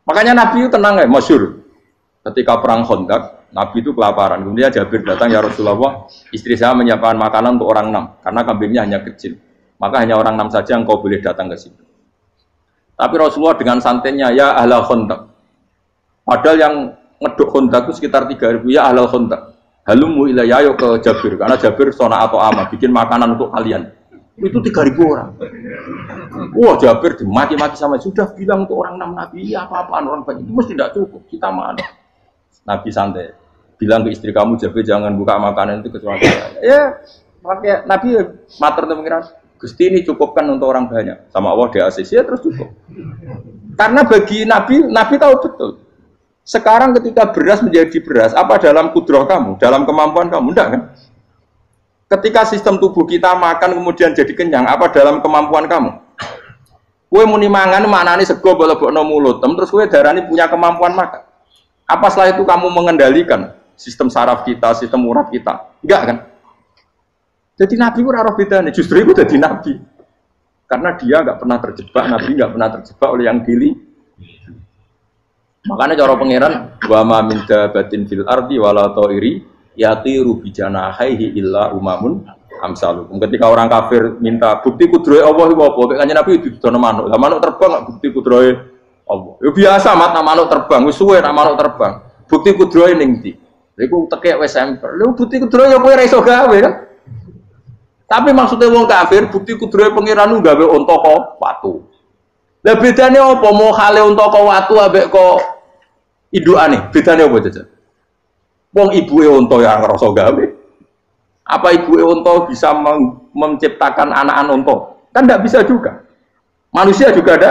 S2: Makanya Nabi itu tenang ya, masyhur. Ketika perang Khandaq, Nabi itu kelaparan. Kemudian Jabir datang, ya Rasulullah, istri saya menyiapkan makanan untuk orang 6, karena kambingnya hanya kecil. Maka hanya orang 6 saja yang kau boleh datang ke sini. Tapi Rasulullah dengan santannya, ya ahla Khandaq. Padahal yang ngeduk Honda itu sekitar 3.000 ya ahlal Honda. Halumu ilayya ayo ke Jabir karena Jabir sona atau ama bikin makanan untuk kalian. Itu 3.000 orang. Wah Jabir dimaki-maki sama sudah bilang untuk orang 6 nabi ya apa-apaan orang banyak itu mesti tidak cukup kita mana. Nabi santai bilang ke istri kamu Jabir jangan buka makanan itu kecuali saya. Ya pakai Nabi matur pengiran Gusti ini cukupkan untuk orang banyak sama Allah di ACC ya terus cukup. Karena bagi Nabi tahu betul. Sekarang ketika beras menjadi beras, apa dalam kudrah kamu, dalam kemampuan kamu, enggak kan? Ketika sistem tubuh kita makan kemudian jadi kenyang, apa dalam kemampuan kamu? Kue muni mangan maknane sego bolebokno mulut, terus kue darani punya kemampuan makan. Apa setelah itu kamu mengendalikan sistem saraf kita, sistem urat kita? Enggak kan? Jadi Nabi ora roh bedane, justru itu jadi Nabi. Karena dia enggak pernah terjebak, Nabi enggak pernah terjebak oleh yang dili. Makanya cara pangeran wa ma min dabatin fil ardi wala ta'iri yatiru bi janahihi illa umamun amsalukum. Ketika orang kafir minta bukti kudrohe Allah iku apa? Kanjeng Nabi didono manuk. Lah manuk terbang gak bukti kudrohe Allah. Ya biasa mat manuk terbang, wis suwe nak manuk terbang. Bukti kudrohe ning ndi? Lha iku tekek wis semper. Lha bukti kudrohe ya kowe ora iso gawe kan? Tapi maksudnya wong kafir bukti kudrohe pangeran gawe unta kok watu. Lah bedane apa mau khale unta kok watu ambek kok indukane? Bedane apa jajan? Wong ibuke unta ya ngrasa gawe. Apa ibuke unta bisa menciptakan anak-anak unta? Kan enggak bisa juga. Manusia juga ada.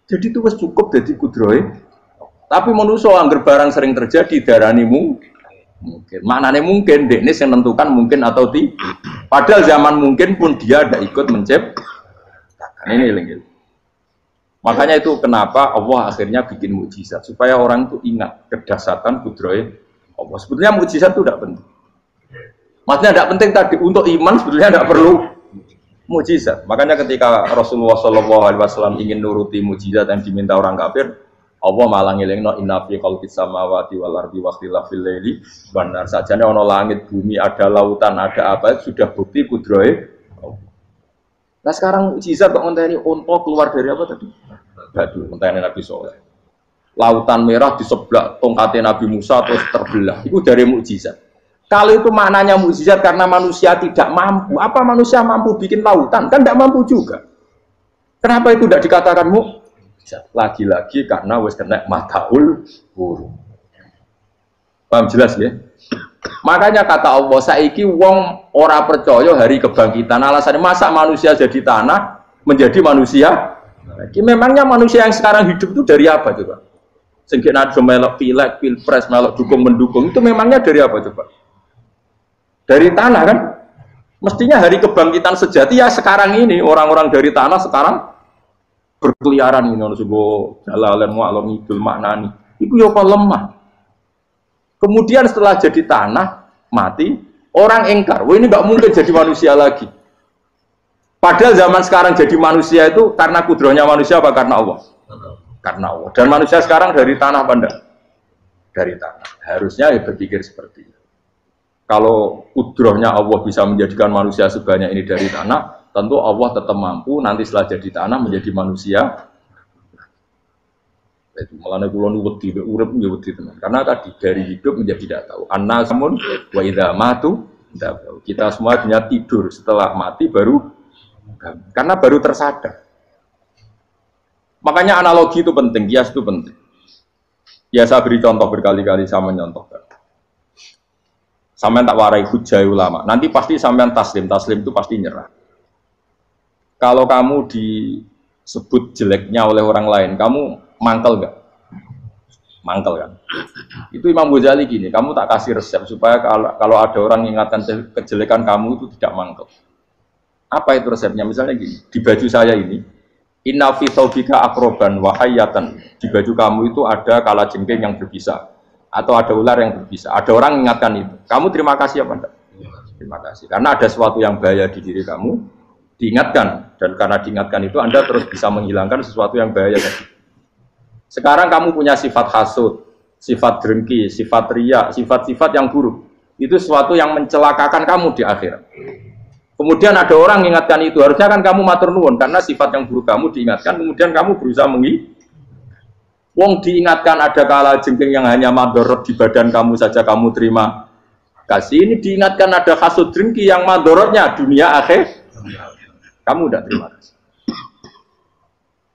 S2: Jadi itu wis cukup dadi kudrohe. Tapi manusia angger barang sering terjadi darani mungkin. Maknane mungkin dekne sing nentukan mungkin atau tidak. Padahal zaman mungkin pun dia ada ikut menciptakan. Ini lagi. Makanya itu kenapa Allah akhirnya bikin mukjizat supaya orang itu ingat kedahsyatan kudrohe Allah. Sebetulnya mukjizat itu tidak penting. Maksudnya tidak penting tadi untuk iman sebetulnya tidak perlu mukjizat. Makanya ketika Rasulullah SAW ingin nuruti mukjizat yang diminta orang kafir, Allah malah ngelingno inna fi khalqis samawati wal ardi wa ikhtilafil laili wan nar. Sajane ana langit, bumi, ada lautan, ada apa sudah bukti kudrohe. Nah sekarang mukjizat kok ngenteni unta keluar dari apa tadi? Batu, ngenteni Nabi Soleh. Lautan merah di sebelah tongkatnya Nabi Musa terus terbelah. Itu dari mukjizat. Kalau itu maknanya mukjizat karena manusia tidak mampu. Apa manusia mampu bikin lautan? Kan tidak mampu juga. Kenapa itu tidak dikatakan mukjizat? Lagi-lagi karena wis kena mataul huruf. Paham jelas ya? Makanya kata Allah, saiki wong ora percaya hari kebangkitan. Alasannya masa manusia jadi tanah menjadi manusia? Memangnya manusia yang sekarang hidup itu dari apa coba? Sehingga ada melok pilek, pilpres, melok dukung mendukung itu memangnya dari apa coba? Dari tanah kan? Mestinya hari kebangkitan sejati ya sekarang ini orang-orang dari tanah sekarang berkeliaran ini sebuah jalalan wa'lam idul maknani. Itu ya kok lemah. Kemudian setelah jadi tanah, mati, orang engkar, wah ini nggak mungkin jadi manusia lagi. Padahal zaman sekarang jadi manusia itu karena kudrohnya manusia apa karena Allah? Karena Allah. Dan manusia sekarang dari tanah apa enggak? Dari tanah. Harusnya ya berpikir seperti itu. Kalau kudrohnya Allah bisa menjadikan manusia sebanyak ini dari tanah, tentu Allah tetap mampu nanti setelah jadi tanah menjadi manusia. Itu malah kulon wedi urip ya wedi tenan. Karena tadi dari hidup menjadi tidak tahu. Annasamun wa idza matu kita semua hanya tidur setelah mati baru karena baru tersadar. Makanya analogi itu penting, kias itu penting. Ya saya beri contoh berkali-kali sama menyontohkan. Sampean tak warai hujah ulama. Nanti pasti sampean taslim itu pasti nyerah. Kalau kamu disebut jeleknya oleh orang lain, kamu mangkel nggak? Mangkel kan? Itu Imam Ghazali gini, kamu tak kasih resep supaya kalau ada orang ingatkan kejelekan kamu itu tidak mangkel. Apa itu resepnya? Misalnya gini, di baju saya ini, inna fi thawbika akroban wa hayatan. Di baju kamu itu ada kalajengking yang berbisa atau ada ular yang berbisa. Ada orang ingatkan itu. Kamu terima kasih apa enggak? Terima kasih. Karena ada sesuatu yang bahaya di diri kamu, diingatkan, dan karena diingatkan itu Anda terus bisa menghilangkan sesuatu yang bahaya tadi. Sekarang kamu punya sifat hasud, sifat dengki, sifat riya, sifat-sifat yang buruk. Itu sesuatu yang mencelakakan kamu di akhirat. Kemudian ada orang mengingatkan itu, harusnya kan kamu matur nuwun karena sifat yang buruk kamu diingatkan, kemudian kamu berusaha Wong diingatkan ada kala jengking yang hanya madorot di badan kamu saja kamu terima kasih. Ini diingatkan ada hasud dengki yang madorotnya dunia akhir. Kamu tidak terima kasih.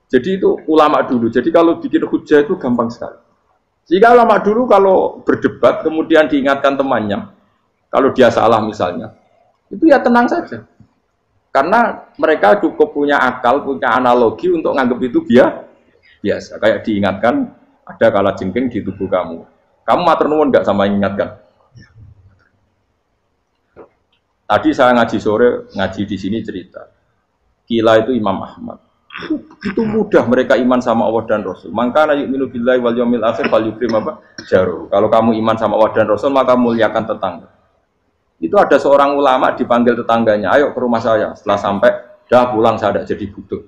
S2: Jadi itu ulama dulu. Jadi kalau bikin hujah itu gampang sekali. Jika ulama dulu kalau berdebat kemudian diingatkan temannya, kalau dia salah misalnya, itu ya tenang saja. Karena mereka cukup punya akal, punya analogi untuk nganggap itu biasa. Kayak diingatkan ada kala jengking di tubuh kamu. Kamu matur nuwun nggak sama ingatkan? Tadi saya ngaji sore, ngaji di sini cerita. Kila itu Imam Ahmad. Itu mudah mereka iman sama Allah dan Rasul. Maka yu'minu billahi wal yawmil akhir fal yukrim apa? Jaru. Kalau kamu iman sama Allah dan Rasul maka muliakan tetangga. Itu ada seorang ulama dipanggil tetangganya, ayo ke rumah saya. Setelah sampai, dah pulang saya tidak jadi butuh.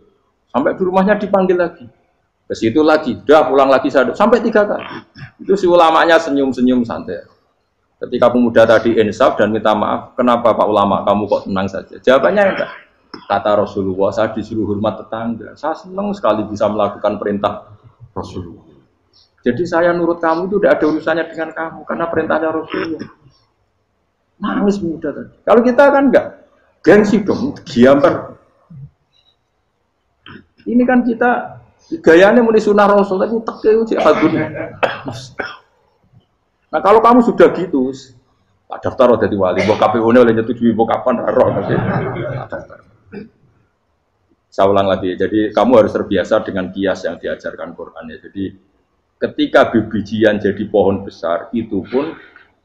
S2: Sampai di rumahnya dipanggil lagi. Ke situ lagi, dah pulang lagi saya sampai 3 kali. Itu si ulamanya senyum-senyum santai. Ketika pemuda tadi insaf dan minta maaf, kenapa Pak Ulama kamu kok tenang saja? Jawabannya enggak. Kata Rasulullah, saya disuruh hormat tetangga. Saya senang sekali bisa melakukan perintah Rasulullah. Jadi saya nurut kamu itu tidak ada urusannya dengan kamu, karena perintahnya Rasulullah. Nangis muda tadi. Kalau kita kan enggak, gengsi dong, giamper. Ini kan kita gayanya muni sunnah Rasul, tapi tekeu cek hadune. Nah kalau kamu sudah gitu, tak daftar jadi wali, mbok KPU-ne oleh nyetujui mbok kapan roh nanti. Saya ulang lagi, jadi kamu harus terbiasa dengan kias yang diajarkan Quran ya. Jadi ketika bibijian jadi pohon besar, itu pun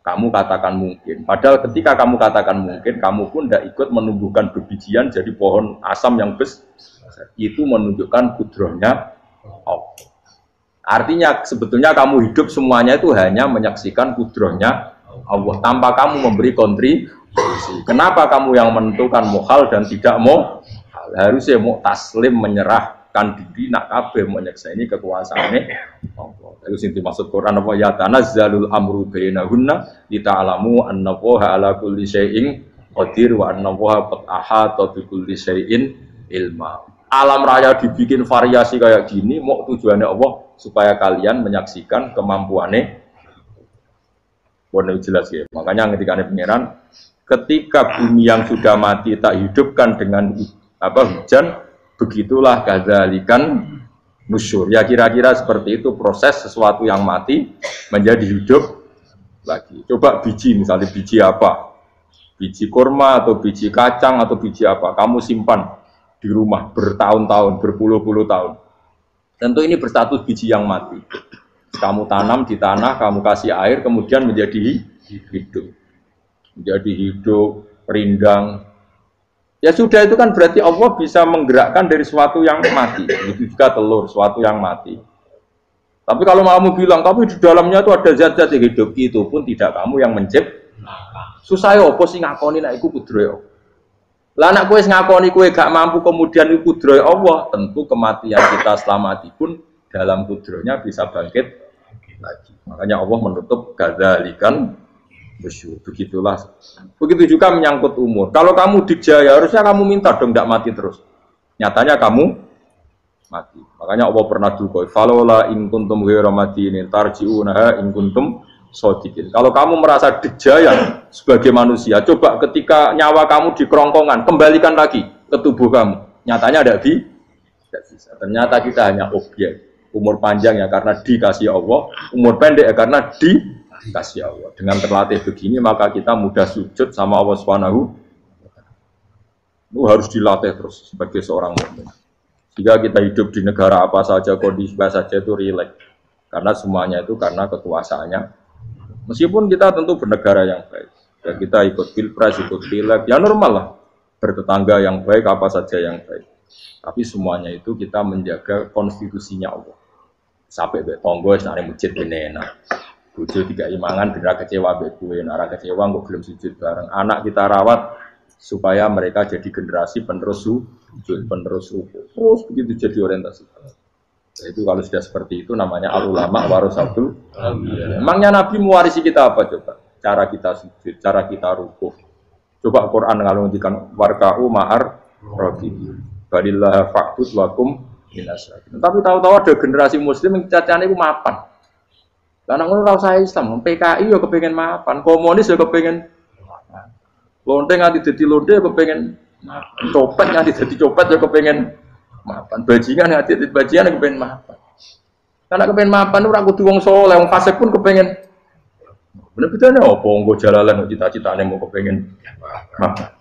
S2: kamu katakan mungkin. Padahal ketika kamu katakan mungkin, kamu pun tidak ikut menumbuhkan bibijian jadi pohon asam yang besar. Itu menunjukkan kudrohnya Allah. Artinya sebetulnya kamu hidup semuanya itu hanya menyaksikan kudrohnya Allah tanpa kamu memberi kontribusi. Kenapa kamu yang menentukan muhal dan tidak mau? Harusnya mau taslim menyerahkan diri nak kabeh menyaksikan kekuasaane Allah. Itu sing dimaksud Quran apa ya tanazzalul amru bainahunna lita'lamu annallaha ala kulli syai'in qadir wa annallaha qad ahata bi kulli syai'in ilma. Alam raya dibikin variasi kayak gini mau tujuannya Allah supaya kalian menyaksikan kemampuannya. Boleh jelas ya. Makanya ketika pangeran ketika bumi yang sudah mati tak hidupkan dengan hujan, begitulah kadzalikan nusyur. Ya kira-kira seperti itu proses sesuatu yang mati menjadi hidup lagi. Coba biji misalnya biji apa? Biji kurma atau biji kacang atau biji apa? Kamu simpan di rumah bertahun-tahun, berpuluh-puluh tahun. Tentu ini berstatus biji yang mati. Kamu tanam di tanah, kamu kasih air, kemudian menjadi hidup. Menjadi hidup, rindang. Ya sudah itu kan berarti Allah bisa menggerakkan dari sesuatu yang mati. Itu juga telur, sesuatu yang mati. Tapi kalau kamu bilang, tapi di dalamnya itu ada zat-zat yang hidup, itu pun tidak kamu yang menciptakan. Susah ya, apa sih ngakoni nak iku kudrohe. Lah anak kowe ngakoni kowe gak mampu kemudian iku kudrohe Allah, tentu kematian kita setelah mati pun dalam kudrohnya bisa bangkit lagi. Makanya Allah menutup gadzalikan nusyur. Begitulah. Begitu juga menyangkut umur. Kalau kamu dijaya harusnya kamu minta dong tidak mati terus. Nyatanya kamu mati. Makanya Allah pernah duga, "Falola in kuntum ghairu madinin tarji'unaha in kuntum shodiqin." Kalau kamu merasa dijaya sebagai manusia, coba ketika nyawa kamu di kerongkongan, kembalikan lagi ke tubuh kamu. Nyatanya tidak bisa. Ternyata kita hanya objek. Umur panjang ya karena dikasih Allah, umur pendek ya karena dikasih Allah. Dengan terlatih begini maka kita mudah sujud sama Allah Subhanahu. Itu harus dilatih terus sebagai seorang mukmin. Jika kita hidup di negara apa saja, kondisi apa saja itu rileks. Karena semuanya itu karena kekuasaannya. Meskipun kita tentu bernegara yang baik. Ya kita ikut pilpres, ikut pileg, ya normal lah. Bertetangga yang baik, apa saja yang baik. Tapi semuanya itu kita menjaga konstitusinya Allah. Sampai betonggo senare masjid kene enak. Bojo tiga imangan bener kecewa mbek kowe, nek ora kecewa kok gelem sujud bareng. Anak kita rawat supaya mereka jadi generasi penerus sujud, penerus rukuk. Terus begitu jadi orientasi. Nah, itu kalau sudah seperti itu namanya al-ulama warasatul anbiya. Emangnya Nabi mewarisi kita apa coba? Cara kita sujud, cara kita rukuk. Coba Quran kalau ngendikan warka'u ma'ar rakiin. Balillah fa'bud wakum Tapi tahu-tahu ada generasi muslim yang cacane iku mapan. Karena ngono ora usah Islam, PKI yo kepengin mapan, komunis yo kepengin mapan. Lonte nganti dadi lonte yo kepengin mapan. Copet nganti dadi copet yo kepengin mapan. Bajingan nganti dadi bajingan yo kepengin mapan. Karena kepengin mapan ora kudu wong saleh, wong fasik pun kepengin. Bener-bener apa nggo jalalan cita-citane mau kepengin mapan.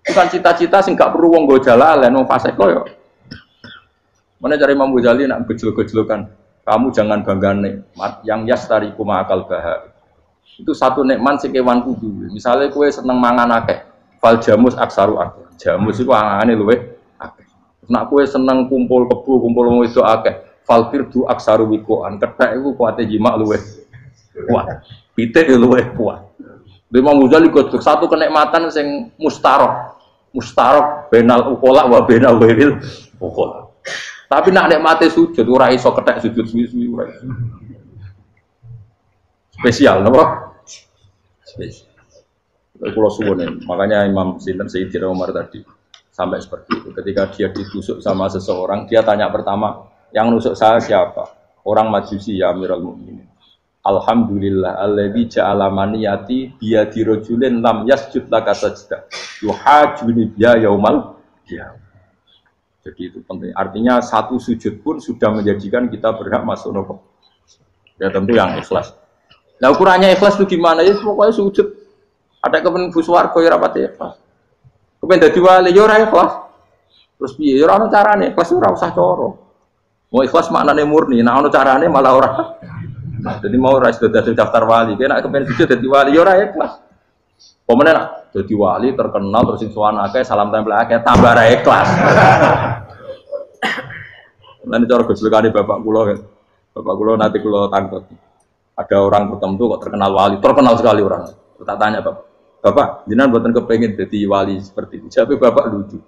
S2: Bukan cita-cita sing gak perlu wong nggo jalalan, wong fasik kok yo. Mana cari Imam Ghazali nak gejlok-gejlokan. Kamu jangan bangga nikmat yang yastariku ma'akal bahar. Itu satu nikmat sing kewan kudu. Misalnya kue seneng mangan akeh, fal jamus aksaru akeh. Jamus iku angane luwih akeh. Nak kue seneng kumpul kebo, kumpul wong wedok akeh, fal firdu aksaru wikoan. Kethek iku kuwate jimak luwih kuat. Pitik luwih kuat. Imam Ghazali gejlok satu kenikmatan sing mustarok benal ukola wa benal wiril ukola. Tapi nak nikmate sujud ora iso kethek sujud suwi-suwi ora. Spesial napa? Spesial. Kalau suwun makanya Imam Sinten Sayyidina Umar tadi sampai seperti itu. Ketika dia ditusuk sama seseorang, dia tanya pertama, yang nusuk saya siapa? Orang Majusi ya Amirul Mukminin. Alhamdulillah alladzi ja'ala maniyati biyadi rajulin lam yasjud laka sajdah. Yuhajuni biya yaumal qiyamah. Jadi itu penting. Artinya satu sujud pun sudah menjadikan kita berhak masuk neraka. Ya tentu yang ikhlas. Nah ukurannya ikhlas itu gimana? Ya pokoknya sujud. Ada kepen buswarga ya rapati ikhlas. Kepen dadi wali ya ora ikhlas. Terus piye? Ya ora ono carane. Ikhlas ora usah cara. Mau ikhlas maknane murni. Nah ono carane malah ora. Nah, jadi mau ora sudah daftar wali. Kena kepen sujud dadi wali ya ora ikhlas. Pemene nak dadi wali terkenal terus sing sowan akeh salam tempel akeh tambah ra ikhlas. Lan cara gejolakane bapak kula kan. Bapak kula nanti kula tangkep. Ada orang tertentu kok terkenal wali, terkenal sekali orang. Tak tanya bapak, bapak, jenengan mboten kepengin dadi wali seperti itu. Jawabe bapak lucu.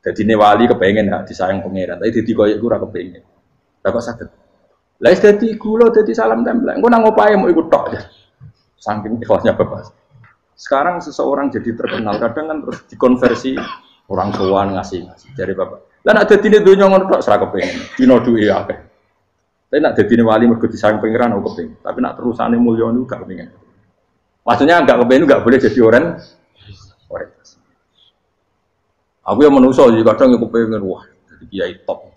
S2: Dadine wali kepengin ya disayang pangeran, tapi dadi koyo iku ora kepengin. Bapak saged. Lah wis dadi kula dadi salam tempel. Engko nang opahe mau ikut tok ya. Saking ikhlasnya bapak. Sekarang seseorang jadi terkenal, kadang kan terus dikonversi orang sowan ngasih dari bapak. Lah nek dadine donya ngono tok ora kepengin. Dino duwe akeh. Tapi nek dadine wali mergo disayang pangeran kok kepengin. Tapi nek terusane mulya niku gak kepengin. Maksudnya enggak kepengin enggak boleh jadi orang. Aku yang menungso jadi kadang aku pengen wah jadi kiai top.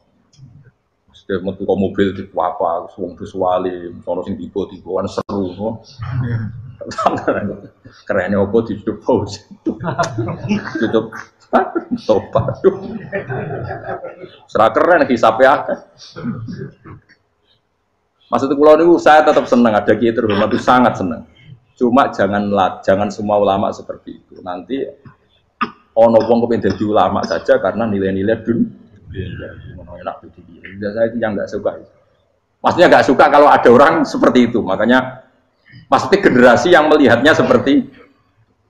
S2: Sudah metu ke mobil di apa, wong wali, sono sing tiba-tiba seru. Kerennya apa ditutup pause. Tutup topat. Serah keren hisabe akeh. Maksud kula niku saya tetap senang ada kiai terhormat itu sangat senang. Cuma jangan semua ulama seperti itu. Nanti ono wong kepengin dadi ulama saja karena nilai-nilai enak saya yang nggak suka. Maksudnya nggak suka kalau ada orang seperti itu. Makanya maksudnya generasi yang melihatnya seperti.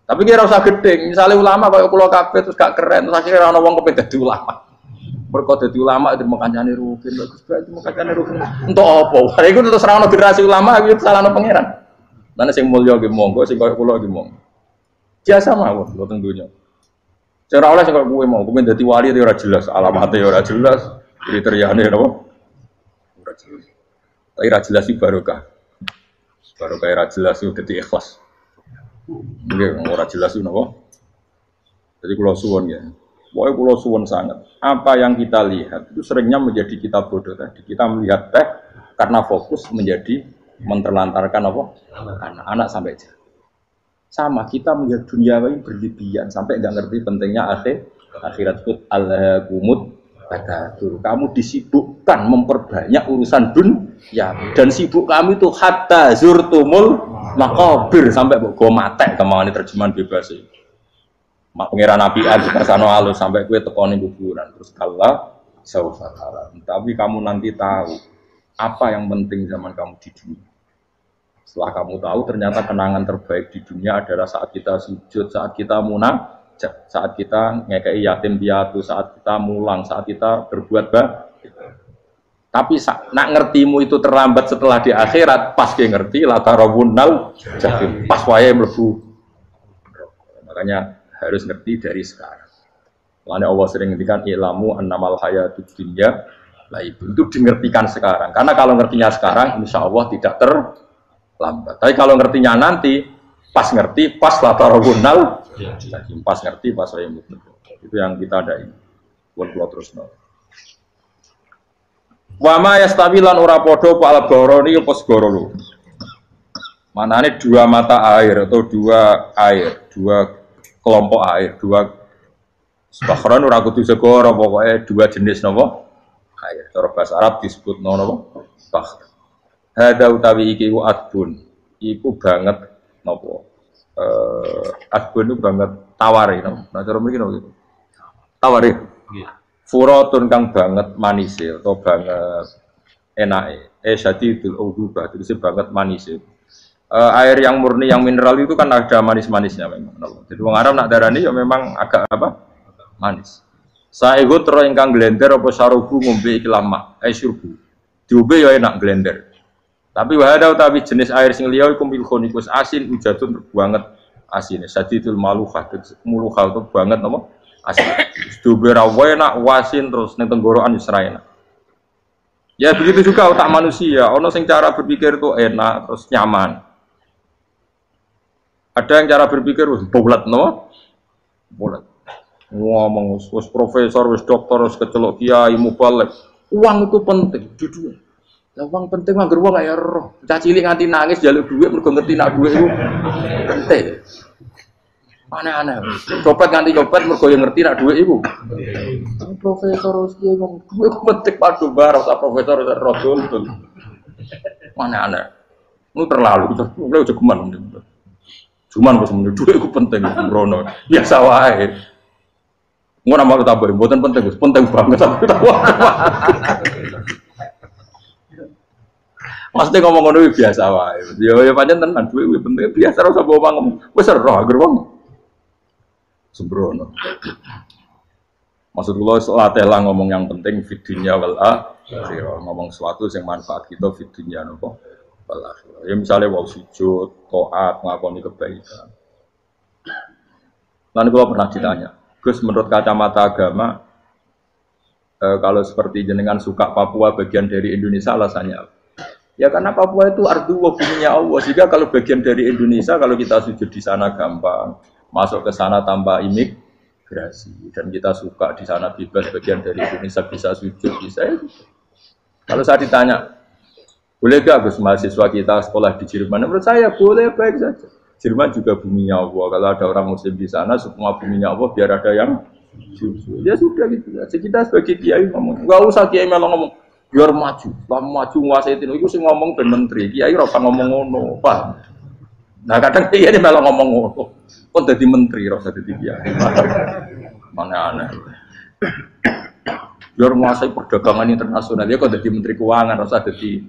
S2: Tapi kira usah gede. Misalnya ulama kayak kulo kabeh terus gak keren. Terus akhirnya orang wong kepengin dadi ulama. Mergo dadi ulama itu makancane rugen. Bagus banget itu makancane rugen. Untuk apa? Lah iku terus ora ono generasi ulama iki salahno pangeran. Lan sing mulya nggih monggo, sing koyo kulo nggih monggo. Biasa mawon lho tentunya. Sing ora oleh sing koyo kowe mau, kowe dadi wali ora jelas, alamate ora jelas, kriteriane napa? Ora jelas. Tapi ora jelas iki barokah. Barokah ora jelas itu dadi ikhlas. Nggih, ora jelas itu napa? Jadi kulo suwon ya. Pokoke kulo suwon sangat. Apa yang kita lihat itu seringnya menjadi kita bodoh tadi. Kita melihat teh karena fokus menjadi menterlantarkan apa? Anak-anak sampai jauh. Sama kita melihat dunia ini berlebihan sampai nggak ngerti pentingnya akhirat itu alhaqumut takatsur. Kamu disibukkan memperbanyak urusan dunia dan sibuk kami itu hatta zurtumul maqabir sampai go matek kemauan terjemahan bebas sih. Mak pengiran Nabi Abi Kasano alus sampai kue tekoni kuburan terus kala saufa. Tapi kamu nanti tahu apa yang penting zaman kamu di dunia. Setelah kamu tahu ternyata kenangan terbaik di dunia adalah saat kita sujud, saat kita munajat, saat kita ngekei yatim piatu, saat kita mulang, saat kita berbuat baik. Tapi nak ngertimu itu terlambat setelah di akhirat, pas dia ngerti latarabunal jahim, pas wae mlebu. Makanya harus ngerti dari sekarang. Makanya Allah sering ngendikan ilamu annamal hayatud dunya Lah itu dimengertikan sekarang. Karena kalau ngertinya sekarang, insya Allah tidak terlambat. Tapi kalau ngertinya nanti, pas ngerti, pas lataragunal, pas ngerti, pas saya mutlak. Itu yang kita ada ini. Buat terus no. Wama yastawilan ora podo pal goroni apa segoro. Manane dua mata air atau dua air, dua kelompok air, dua bahron ora kudu segoro, pokoknya dua jenis napa? Air. Cara bahasa Arab disebut napa? Bahr. Hada utawi iki adbun. Iku banget napa? Adbun itu banget tawari napa? Nah cara mriki napa gitu. Tawari. Nggih. Furatun kang banget manis atau banget enake. Syadidul udubah itu banget manis. Air yang murni yang mineral itu kan ada manis-manisnya memang. Jadi wong Arab nak darani ya memang agak apa? Manis. Saehu tero ingkang glender apa sarubu ngombe iki lama, syurbu. Diombe ya enak glender. Tapi wahada utawi jenis air sing liya iku milkhun iku asin ujatun banget asine. Syadidul maluhah, muluhah itu banget napa? Asin. Diombe ra enak wasin terus ning tenggorokan wis ra enak. Ya begitu juga otak manusia, ono sing cara berpikir itu enak terus nyaman. Ada yang cara berpikir bulat no, bulat. Ngomong wis profesor, wis dokter, wis kecelok kiai mubalek. Uang itu penting, dudu. Lah uang penting mangger wong kaya roh. Cah cilik nganti nangis njaluk dhuwit mergo ngerti nak dhuwit iku penting. Aneh-aneh. Copet nganti copet mergo yo ngerti nak dhuwit iku. Profesor wis kiai ngomong dhuwit iku penting padu bar ora profesor ora dol. Aneh-aneh. Lu terlalu, lu aja geman. Cuman kok semenit dhuwit iku penting rono. Biasa wae. Ngono nama tambah mboten penting, penting banget aku tahu. Maksudnya ngomong ngono biasa wae. Ya pancen tenan dhuwit kuwi penting biasa ora usah bawa ngomong. Wis ora agar wong sembrono. Maksud kula latih lah ngomong yang penting fid dunya wal akhirah. Ngomong sesuatu yang manfaat kita fid dunya napa? Wal akhirah. Ya misalnya wau sujud, taat, ngakoni kebaikan. Lan kula pernah ditanya, Gus menurut kacamata agama kalau seperti jenengan suka Papua bagian dari Indonesia alasannya apa? Ya karena Papua itu ardu wa buminya Allah. Sehingga kalau bagian dari Indonesia kalau kita sujud di sana gampang, masuk ke sana tanpa imigrasi dan kita suka di sana bebas bagian dari Indonesia bisa sujud bisa. Ya. Kalau saya ditanya, boleh gak Gus mahasiswa kita sekolah di Jerman? Menurut saya boleh baik saja. Jerman juga buminya Allah. Kalau ada orang Muslim di sana, semua buminya Allah biar ada yang ya sudah gitu. Jadi kita sebagai kiai ngomong, nggak usah kiai malah ngomong biar maju, maju nguasai itu. Itu sih ngomong ben menteri. Kiai rasa ngomong ngono, pak. Nah kadang kiai ini malah ngomong ngono. Kok jadi menteri rasa jadi kiai. Mana aneh. Biar menguasai perdagangan internasional dia kok jadi menteri keuangan rasa jadi.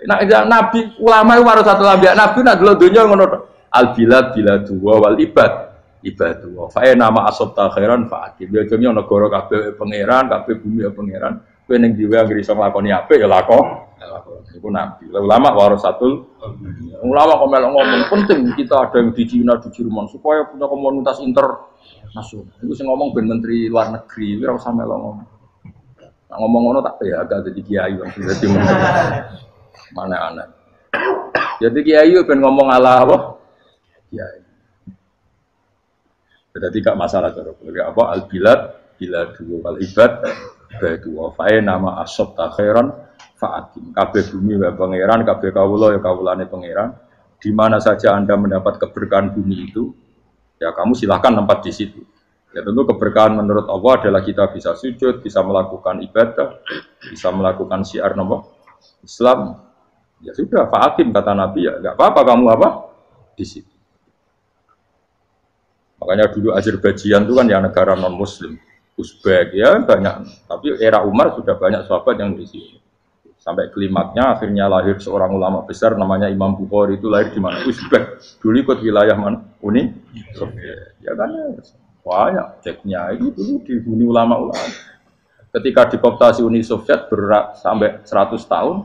S2: Nah nabi ulama itu harus satu nabi nak dulu dunia ngono. Al bilad biladu wal ibadu. Fa nama asabta khairan fa akib. Ya jane negara kabeh pangeran, kabeh bumi ya pangeran. Kowe ning dhewe anggere iso nglakoni apik ya lakon. Iku nabi. Ulama warasatul ulama kok melok ngomong penting kita ada yang di Cina di Jerman supaya punya komunitas internasional. Iku sing ngomong ben menteri luar negeri, ora usah melok ngomong. Nah, ngomong ngono tak ya agak jadi kiai yang dadi menteri. Mana aneh. Jadi kiai ben ngomong ala apa? Kiai. Berarti gak masalah cara apa al bilad biladu wal ibad badu wa nama asab ta khairan fa'atim. Kabeh bumi wa pangeran, kabeh kawula ya kawulane pangeran. Di mana saja Anda mendapat keberkahan bumi itu, ya kamu silahkan tempat di situ. Ya tentu keberkahan menurut Allah adalah kita bisa sujud, bisa melakukan ibadah, bisa melakukan syiar nama Islam. Ya sudah, fa'atim kata Nabi ya, enggak apa-apa kamu apa di situ. Makanya dulu Azerbaijan itu kan ya negara non Muslim, Uzbek ya banyak. Tapi era Umar sudah banyak sahabat yang di sini. Sampai klimaknya akhirnya lahir seorang ulama besar namanya Imam Bukhari itu lahir di mana? Uzbek. Dulu ikut wilayah mana? Uni Soviet. Ya kan ya. Banyak ceknya itu dulu dihuni ulama-ulama. Ketika dikooptasi Uni Soviet sampai 100 tahun,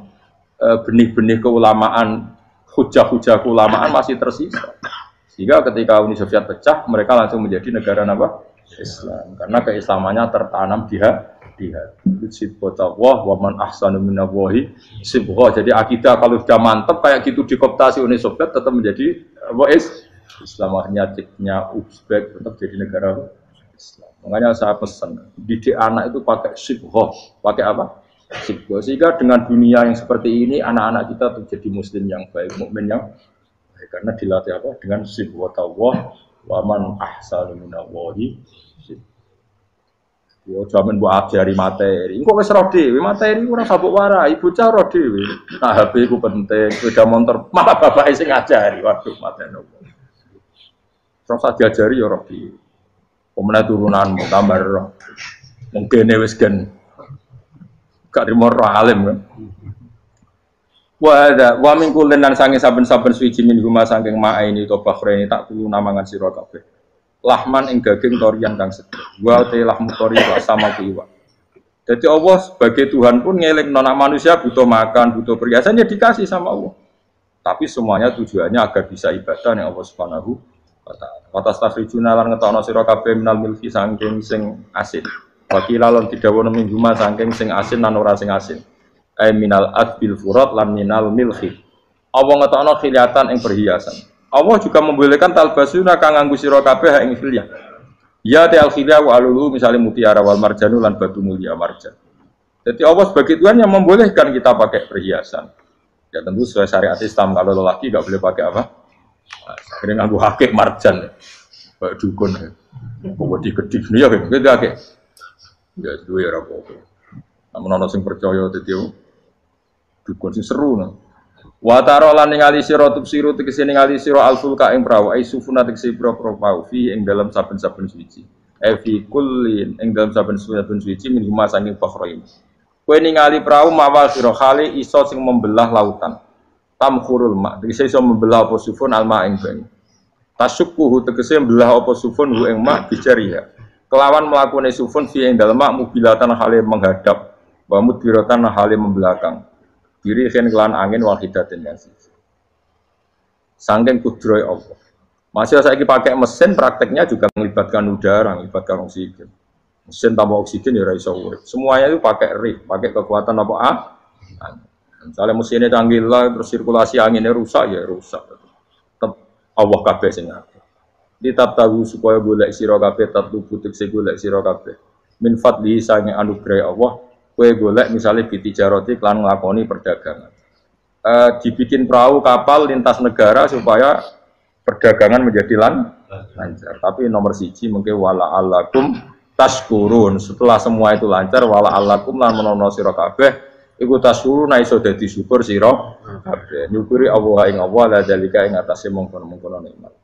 S2: benih-benih keulamaan, hujah-hujah keulamaan masih tersisa. Sehingga ketika Uni Soviet pecah, mereka langsung menjadi negara apa? Islam. Karena keislamannya tertanam di di hati. Sibghatullah wa man ahsanu minallahi sibghah. Jadi akidah kalau sudah mantap kayak gitu dikoptasi Uni Soviet tetap menjadi Islam. Nyatipnya Uzbek tetap jadi negara Islam. Makanya saya pesan didik anak itu pakai sibghah. Pakai apa? Sibghah. Sehingga dengan dunia yang seperti ini anak-anak kita tuh jadi muslim yang baik, mukmin yang baik. Karena dilatih apa? Dengan sibghatullah wa man ahsanu minallahi. Yo jaman mbok ajari materi. Engko wis ro dhewe, materi ora sabuk warai, bocah ro dhewe. Nah, HP ku penting, sepeda motor malah bapake sing ngajari. Waduh, mateni opo. Terus diajari yo ro dhewe. Pemene turunanmu tambah ro. Mungkin wis gen gak rimo ro alim kan. Wa min kullin lan sange saben-saben suci min huma saking ma'aini to bakhreni tak kulo namangan sira kabeh. Lahman ing daging torian kang sedih. Wa te lahmu tori wa sama iwa. Jadi Allah sebagai Tuhan pun ngelingno nek manusia butuh makan, butuh perhiasan ya dikasih sama Allah. Tapi semuanya tujuannya agar bisa ibadah ning Allah Subhanahu wa taala. Wa tastakhrijuna lan ngetokno sira kabeh minal milki saking sing asin. Wa kilalon didhawuhna min huma saking sing asin lan ora sing asin. Ai minal adbil furat lan minal milki. Allah ngetokno khiliatan ing perhiasan. Allah juga membolehkan talbasuna kang nganggo sira kabeh ing khilyah. Ya ta'al khilyah wa alulu misalnya mutiara wal marjanu lan batu mulia marjan. Jadi Allah sebagai Tuhan yang membolehkan kita pakai perhiasan. Ya tentu sesuai syariat Islam, kalau lelaki enggak boleh pakai apa? Akhirnya nganggo hakik marjan. Kayak dukun. Kok digedhik ya gitu akeh. Ya duwe ora apa-apa. Namun ana sing percaya dadi dukun sing seru nah. Wa tarolan ningali sira tubsiru tegese ningali sira alfulka ing prawa ai sufuna tegese pro-pro fi ing dalam saben-saben suci. Fi kullin ing dalam saben-saben suci min huma saking bakhrain. Kowe ningali prau mawa sira khali iso sing membelah lautan. Tamkhurul ma tegese iso membelah apa sufun alma ing banyu. Tasukkuhu tegese membelah apa sufun hu ing ma bijariha. Kelawan mlakune sufun fi ing dalem mak mubilatan hale menghadap wa mudbiratan hale membelakang. Diri khen kelan angin wahidatin yasif. Sangking kudroy Allah. Masih saya pakai mesin prakteknya juga melibatkan udara, melibatkan oksigen. Mesin tanpa oksigen ya iso urip. Semuanya itu pakai rig, pakai kekuatan apa Misalnya mesinnya canggih lah, terus sirkulasi anginnya rusak ya rusak. Tetap Allah kabeh sing ngatur. Ditab tahu supaya golek sira kabeh tatlu butik se golek sira kabeh. Min fadli sange anugerah Allah. Kue golek misalnya bitijaroti klan ngelakoni perdagangan. Dibikin perahu kapal lintas negara supaya perdagangan menjadi lancar. Tapi nomor siji mungkin wala alakum taskurun. Setelah semua itu lancar wala alakum lan menono sira kabeh iku taskurun iso dadi syukur sira kabeh. Nyukuri Allah ing Allah la dalika ing atase mongkon-mongkon nikmat.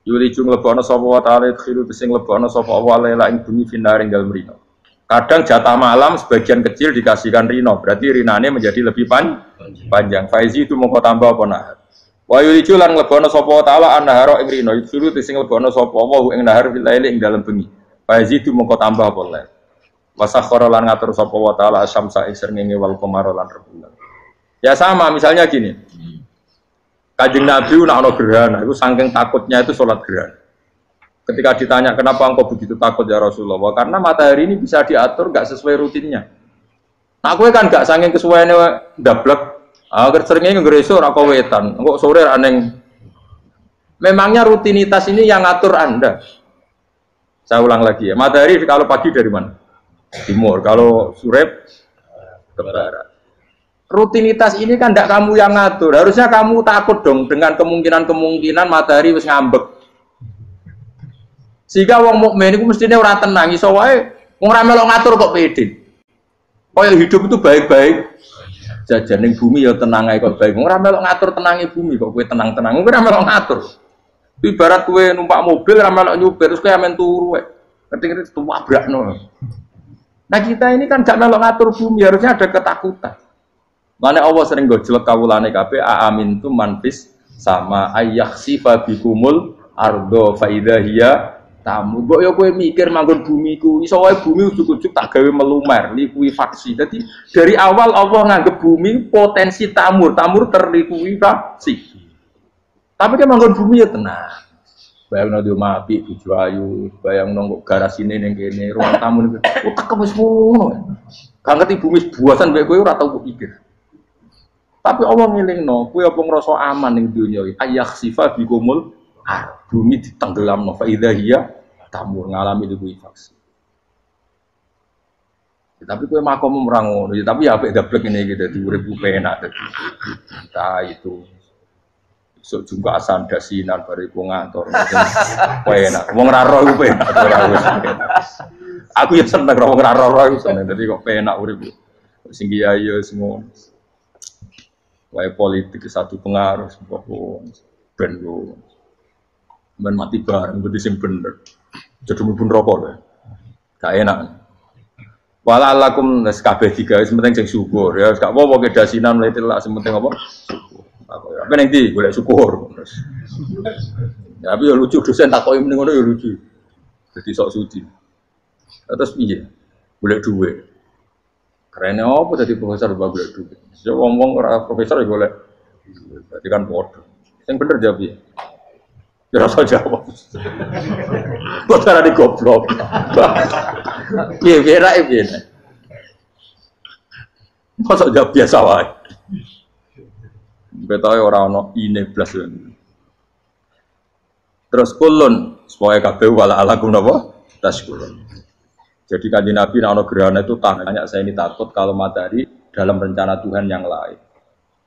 S2: Yuli jung lebono sapa wa ta'ala khiru sing lebono sapa Allah la ing bumi finaring dalem rino. Kadang jatah malam sebagian kecil dikasihkan rino, berarti rinane menjadi lebih panjang. Faizi itu mongko tambah apa nahar. Wa yuridu lan lebono sapa taala annahara ing rino, yuridu sing lebono sapa wa ing nahar fil laili ing dalem bengi. Faizi itu mongko tambah apa lae. Wa sakhara lan ngatur sapa wa taala asyamsa ing srengenge wal qamara lan rembulan. Ya sama misalnya gini. Kanjeng Nabi nek ana gerhana, itu saking takutnya itu salat gerhana. Ketika ditanya kenapa engkau begitu takut ya Rasulullah, karena matahari ini bisa diatur nggak sesuai rutinnya. Nah, aku kan nggak saking kesuaiannya dablek. Agar seringnya ngeresur aku wetan, engkau sore aneh. Memangnya rutinitas ini yang ngatur Anda. Saya ulang lagi ya, matahari kalau pagi dari mana? Timur, kalau sore ke barat. Rutinitas ini kan tidak kamu yang ngatur. Harusnya kamu takut dong dengan kemungkinan matahari wis ngambek. Sehingga wong mukmin iku mestine ora tenang iso wae wong ora melok ngatur kok pede. Kaya hidup itu baik-baik. Jajan ning bumi ya tenang ae kok baik. Wong ora melok ngatur tenange bumi kok kowe tenang-tenang. Kowe ora melok ngatur. Ibarat kowe numpak mobil ora melok nyupir terus kowe amen turu wae. Keting-keting tuwabrakno. Nah kita ini kan gak melok ngatur bumi, harusnya ada ketakutan. Mane Allah sering gojlek kawulane kabeh aamintum manfis sama ayakhsifa bikumul ardo fa idza hiya tamu. Kok ya kowe mikir manggon bumi ku iso wae bumi ujug-ujug tak gawe melumer, likuifaksi. Jadi dari awal Allah nganggep bumi potensi tamur terlikuifaksi. Tapi kan manggon bumi ya tenang. Bayangno di omah apik bojo ayu, bayangno kok garasine ning kene, ruang tamu ning kene. Utek wis ngono. Gak ngerti bumi buasan mbek kowe ora tau kepikir. Tapi Allah ngelingno, kowe apa ngrasa aman ning donya iki? Ayakhsifa bikumul bumi ditenggelamno fa idza hiya tamur ngalami iku faksi. Tapi kowe makom ora ngono, tapi ya apik dablek ngene iki dadi urip penak dadi. Kita itu sok jumpa asan dasinan bariku ngantor. Penak. Wong ora roh iku penak ora wis. Aku ya seneng wong ora roh iku seneng. Dadi kok penak urip. Sing kiai ya semua. Wae politik satu pengaruh pokok ben yo. Ben mati bareng kudu sing bener. Jadi mlebu neraka lho. Gak enak. Wala alakum nes kabeh digawe penting sing syukur ya gak apa-apa kedasinan mulai telak penting apa? Syukur. Apa ning ndi golek syukur terus. Ya tapi yo lucu dosen takoki ning ngono yo lucu. Dadi sok suci. Terus piye? Golek dhuwit. Karena apa dadi profesor golek dhuwit. Ya wong-wong ora profesor ya golek. Berarti kan padha. Sing bener jawab piye? Ya rasa jawab. Kok cara di goblok. Piye rae piye. Masa jawab biasa wae. Betawe ora ono ine blas. Terus kulun supaya kabeh wala alakum napa? Taskulun. Jadi kanjeng Nabi nek ana gerhana itu tanya saya ini takut kalau matahari dalam rencana Tuhan yang lain.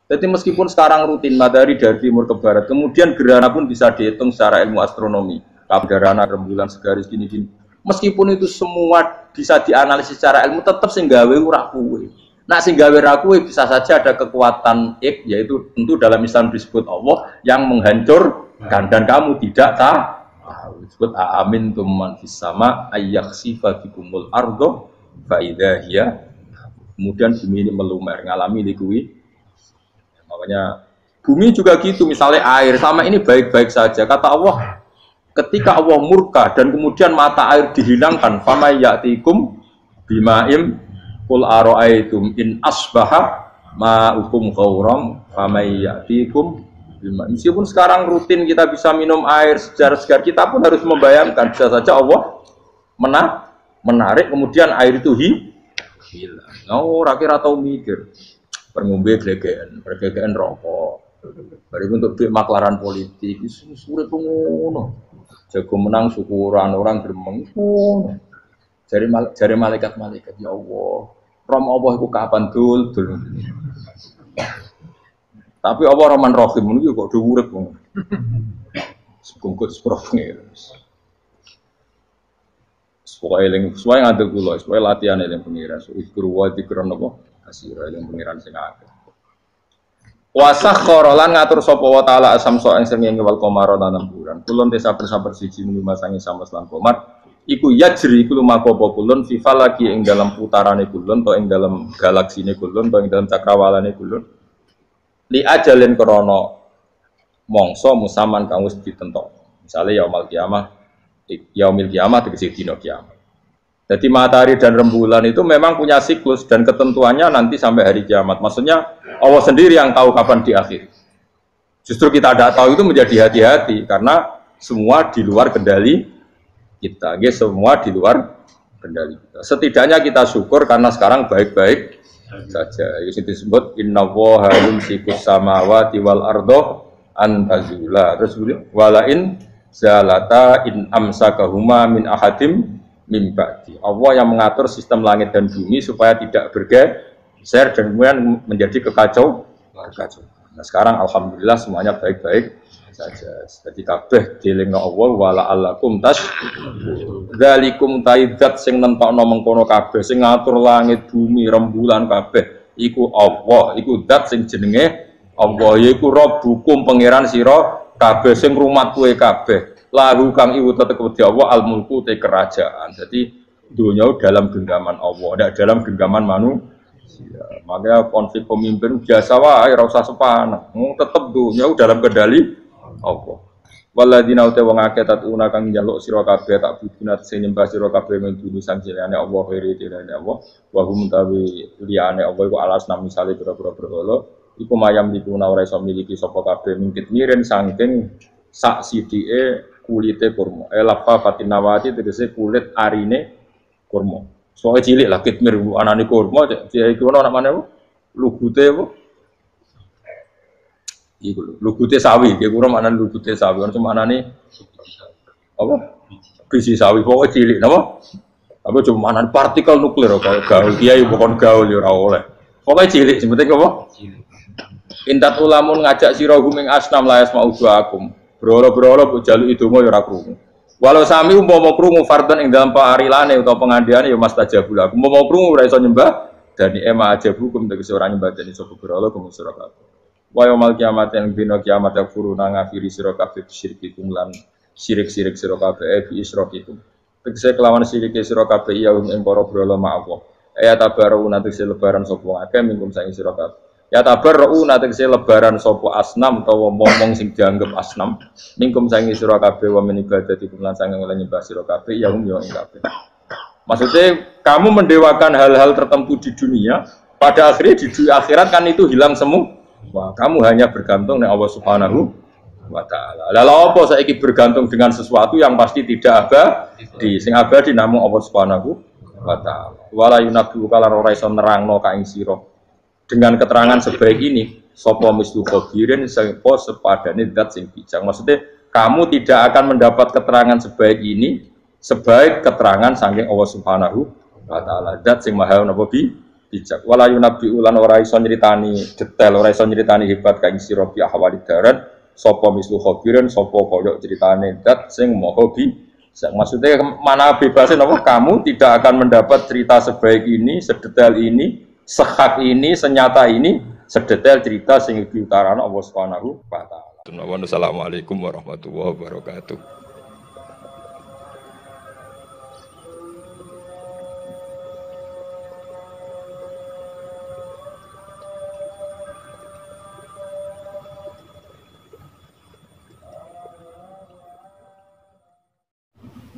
S2: Jadi meskipun sekarang rutin matahari dari timur ke barat, kemudian gerhana pun bisa dihitung secara ilmu astronomi. Gerhana rembulan segaris gini-gini. Meskipun itu semua bisa dianalisis secara ilmu, tetap sing gawe ora kuwe. Nah sing gawe ra kuwe bisa saja ada kekuatan yaitu tentu dalam Islam disebut Allah yang menghancurkan dan kamu tidak tahu. Disebut amin tumman fis sama ayyakhsifa bikumul ardo fa idza hiya. Kemudian bumi ini melumer ngalami kuwi. Makanya bumi juga gitu, misalnya air sama ini baik-baik saja. Kata Allah, ketika Allah murka dan kemudian mata air dihilangkan, fama ya'tikum bima'im qul ara'aytum in asbaha ma'ukum ghauram fama ya'tikum bima'im. Meskipun sekarang rutin kita bisa minum air segar-segar, kita pun harus membayangkan bisa saja Allah menarik kemudian air itu hilang. Oh, kira tahu mikir. Perngombe glegeken rokok. Bariku untuk maklaran politik, sure ngono. Jago menang syukuran orang gremeng ngono. Jare malaikat-malaikat ya Allah. Rom Allah iku kapan dul. Tapi Allah Rahman Rahim niku kok do urip ngono. Sekungkut sprofne. Supaya ngadeg kula, supaya latihan eling pengira. Ikru wa dikron apa? Asira yang pengiran sing akeh. Wa sakhkhara lan ngatur sapa wa taala asamsa ing srengenge wal qamara lan bulan. Kulun desa sabar siji mung masangi samas lan qamar. Iku yajri iku lumaku apa kulun fi falaki ing dalam putarane kulun to ing dalam galaksine kulun to ing dalam cakrawalane kulun. Li ajalin krana mangsa musaman kang wis ditentokno. Misale yaumul kiamah tegese dina kiamat. Jadi matahari dan rembulan itu memang punya siklus dan ketentuannya nanti sampai hari kiamat. Maksudnya Allah sendiri yang tahu kapan diakhiri. Justru kita tidak tahu itu menjadi hati-hati karena semua di luar kendali kita. Semua di luar kendali kita. Setidaknya kita syukur karena sekarang baik-baik saja. Itu disebut Inna Allaha yumsikus samawati wal ardo an tazula. Terus walain zalata in amsakahuma min ahadim mimbati. Allah yang mengatur sistem langit dan bumi supaya tidak bergeser dan kemudian menjadi kekacauan. Nah sekarang alhamdulillah semuanya baik-baik saja. Jadi kabeh dilingno Allah wala allakum tas dzalikum taidat sing nentokno mengkono kabeh sing ngatur langit bumi rembulan kabeh iku Allah, iku zat sing jenenge Allah yaiku Rabbukum pangeran sira kabeh sing rumat kowe kabeh. Lahu kang iwu tetep wedi Allah al mulku te kerajaan. Jadi dunia dalam genggaman Allah, tidak dalam genggaman manusia. Makanya konflik pemimpin biasa wae ora usah sepaneng. Tetep dunia dalam kendali Allah. Waladina uta wong akeh tatuna kang njaluk sira kabeh tak budinat sing nyembah sira kabeh menduni sanjane Allah khairi dirane Allah. Wa hum tawi liyane Allah iku alas nami misale pira-pira berhala iku mayam dikuna ora iso miliki sapa kabeh mingkit miren saking sak sidike kulite kurma. Lafa fatinawati tegese kulit arine kurma. Soale cilik lah kitmir anane kurma, dia iku ana namane apa? Lugute apa? Iku lugute sawi, iku ora maknane lugute sawi, ono maknane apa? Biji sawi pokoke cilik napa? Tapi cuma maknane partikel nuklir kaya gaul, kiai bukan gaul ya ora oleh. Pokoke cilik sing penting apa? Intat ulamun ngajak sira guming asnam la yasma'u du'akum. Brolo-brolo mbok jaluki donga ya ora krungu. Walau sami umpama krungu fardhan ing dalam parilane utawa pengandiane ya mastajabul aku. Umpama krungu ora iso nyembah dani ema aja hukum tegese ora nyembah dani sapa brolo kuwi sira kabeh. Wa yaumul kiamat yang dina kiamat yakfuruna ngafiri sira kabeh syirikikum lan sirik-sirik sira kabeh bi isrokikum. Tegese kelawan sirike sira kabeh ya ing para brolo ma'awa. Ya tabaru tegese lebaran sapa akeh mingkum saing sira kabeh. Ya tabarru tegese lebaran sapa asnam utawa momong sing dianggep asnam mingkum sangi sira kabeh wa min ibadatikum lan sange oleh nyembah sira kabeh ya hum ya ing kabeh. Maksudnya kamu mendewakan hal-hal tertentu di dunia, pada akhirnya di akhirat kan itu hilang semua. Wah, kamu hanya bergantung dengan Allah Subhanahu wa taala. Lalu apa saiki bergantung dengan sesuatu yang pasti tidak abadi, sing abadi namung Allah Subhanahu wa taala. Wala yunabbi'uka lan ora iso nerangno ka ing sira dengan keterangan sebaik ini, sapa mislu khabirin sapa sepadane zat sing bijak. Maksudnya kamu tidak akan mendapat keterangan sebaik ini sebaik keterangan saking Allah Subhanahu wa taala. Zat sing maha napa bijak. Wala yunabbi ulan ora iso nyritani detail, ora iso nyritani hebat kaing sira bi ahwali darat, sapa mislu khabirin sapa kaya critane zat sing maha bijak. Maksudnya mana bebasnya napa kamu tidak akan mendapat cerita sebaik ini, sedetail ini, sehak ini, senyata ini, sedetail cerita sing diutarana Allah Subhanahu wa taala. Assalamualaikum warahmatullahi wabarakatuh.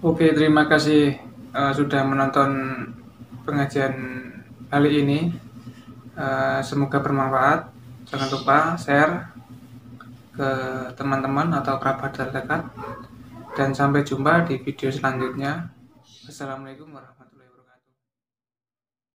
S1: Oke, terima kasih sudah menonton pengajian kali ini. Semoga bermanfaat. Jangan lupa share ke teman-teman atau kerabat terdekat. Dan sampai jumpa di video selanjutnya. Assalamualaikum warahmatullahi wabarakatuh.